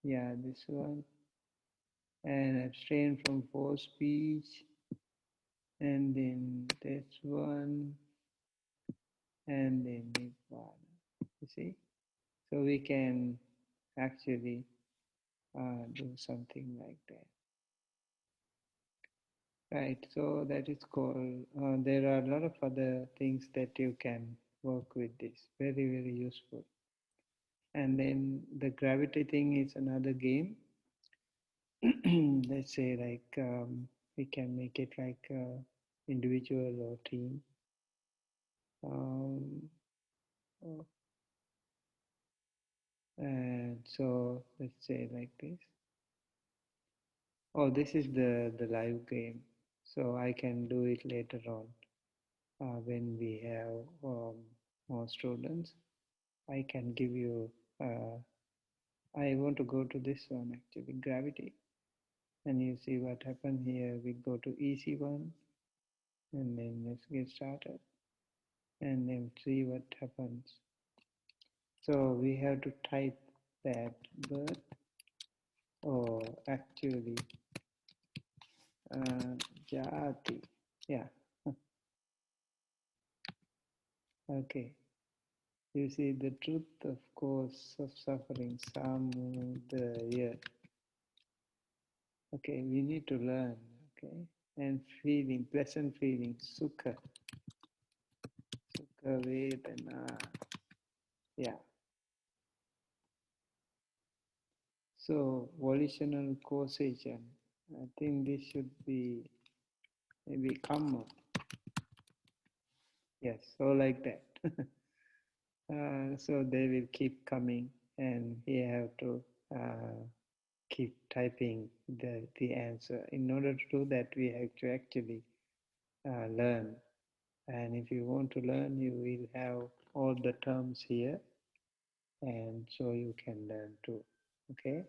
yeah, this one, and abstain from forced speech, and then this one, and then Nirvana. You see, so we can actually do something like that. Right, so that is called, there are a lot of other things that you can work with this. Very, very useful. And then the gravity thing is another game. Let's say like we can make it like individual or team. Um, and so let's say like this. Oh, this is the live game. So I can do it later on when we have more students. I can give you, I want to go to this one actually, gravity. And you see what happened here. We go to easy one, and then let's get started, and then see what happens. So we have to type that birth, or actually jati. Yeah. Okay. You see the truth of cause of suffering, samudaya. Okay, we need to learn. Okay, and feeling, pleasant feeling, sukha, sukha vedana. Yeah. So volitional causation. I think this should be maybe karma. Yes, so like that. So they will keep coming, and we have to keep typing the answer. In order to do that, we have to actually learn. And if you want to learn, you will have all the terms here, and so you can learn too. Okay?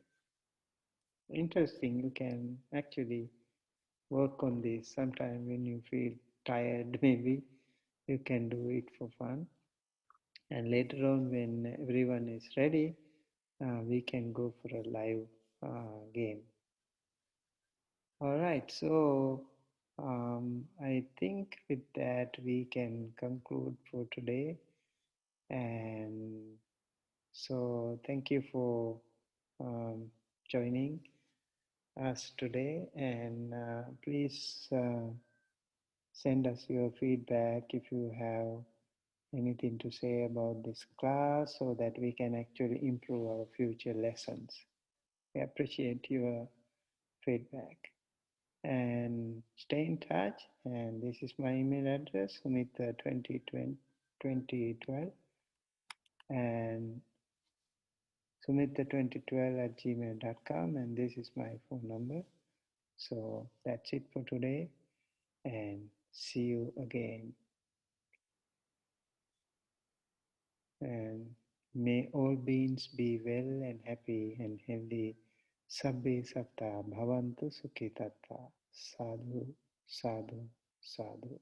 Interesting. You can actually work on this sometime when you feel tired, maybe you can do it for fun. And later on, when everyone is ready, we can go for a live game. All right, so I think with that we can conclude for today. And So thank you for joining us today, and please send us your feedback if you have anything to say about this class so that we can actually improve our future lessons. We appreciate your feedback and stay in touch. And this is my email address, sumitha2012, and sumitha2012@gmail.com, and this is my phone number. So that's it for today, and see you again. And may all beings be well and happy and healthy. Sabbe satta bhavantu sukhitatta. Sadhu, sadhu, sadhu.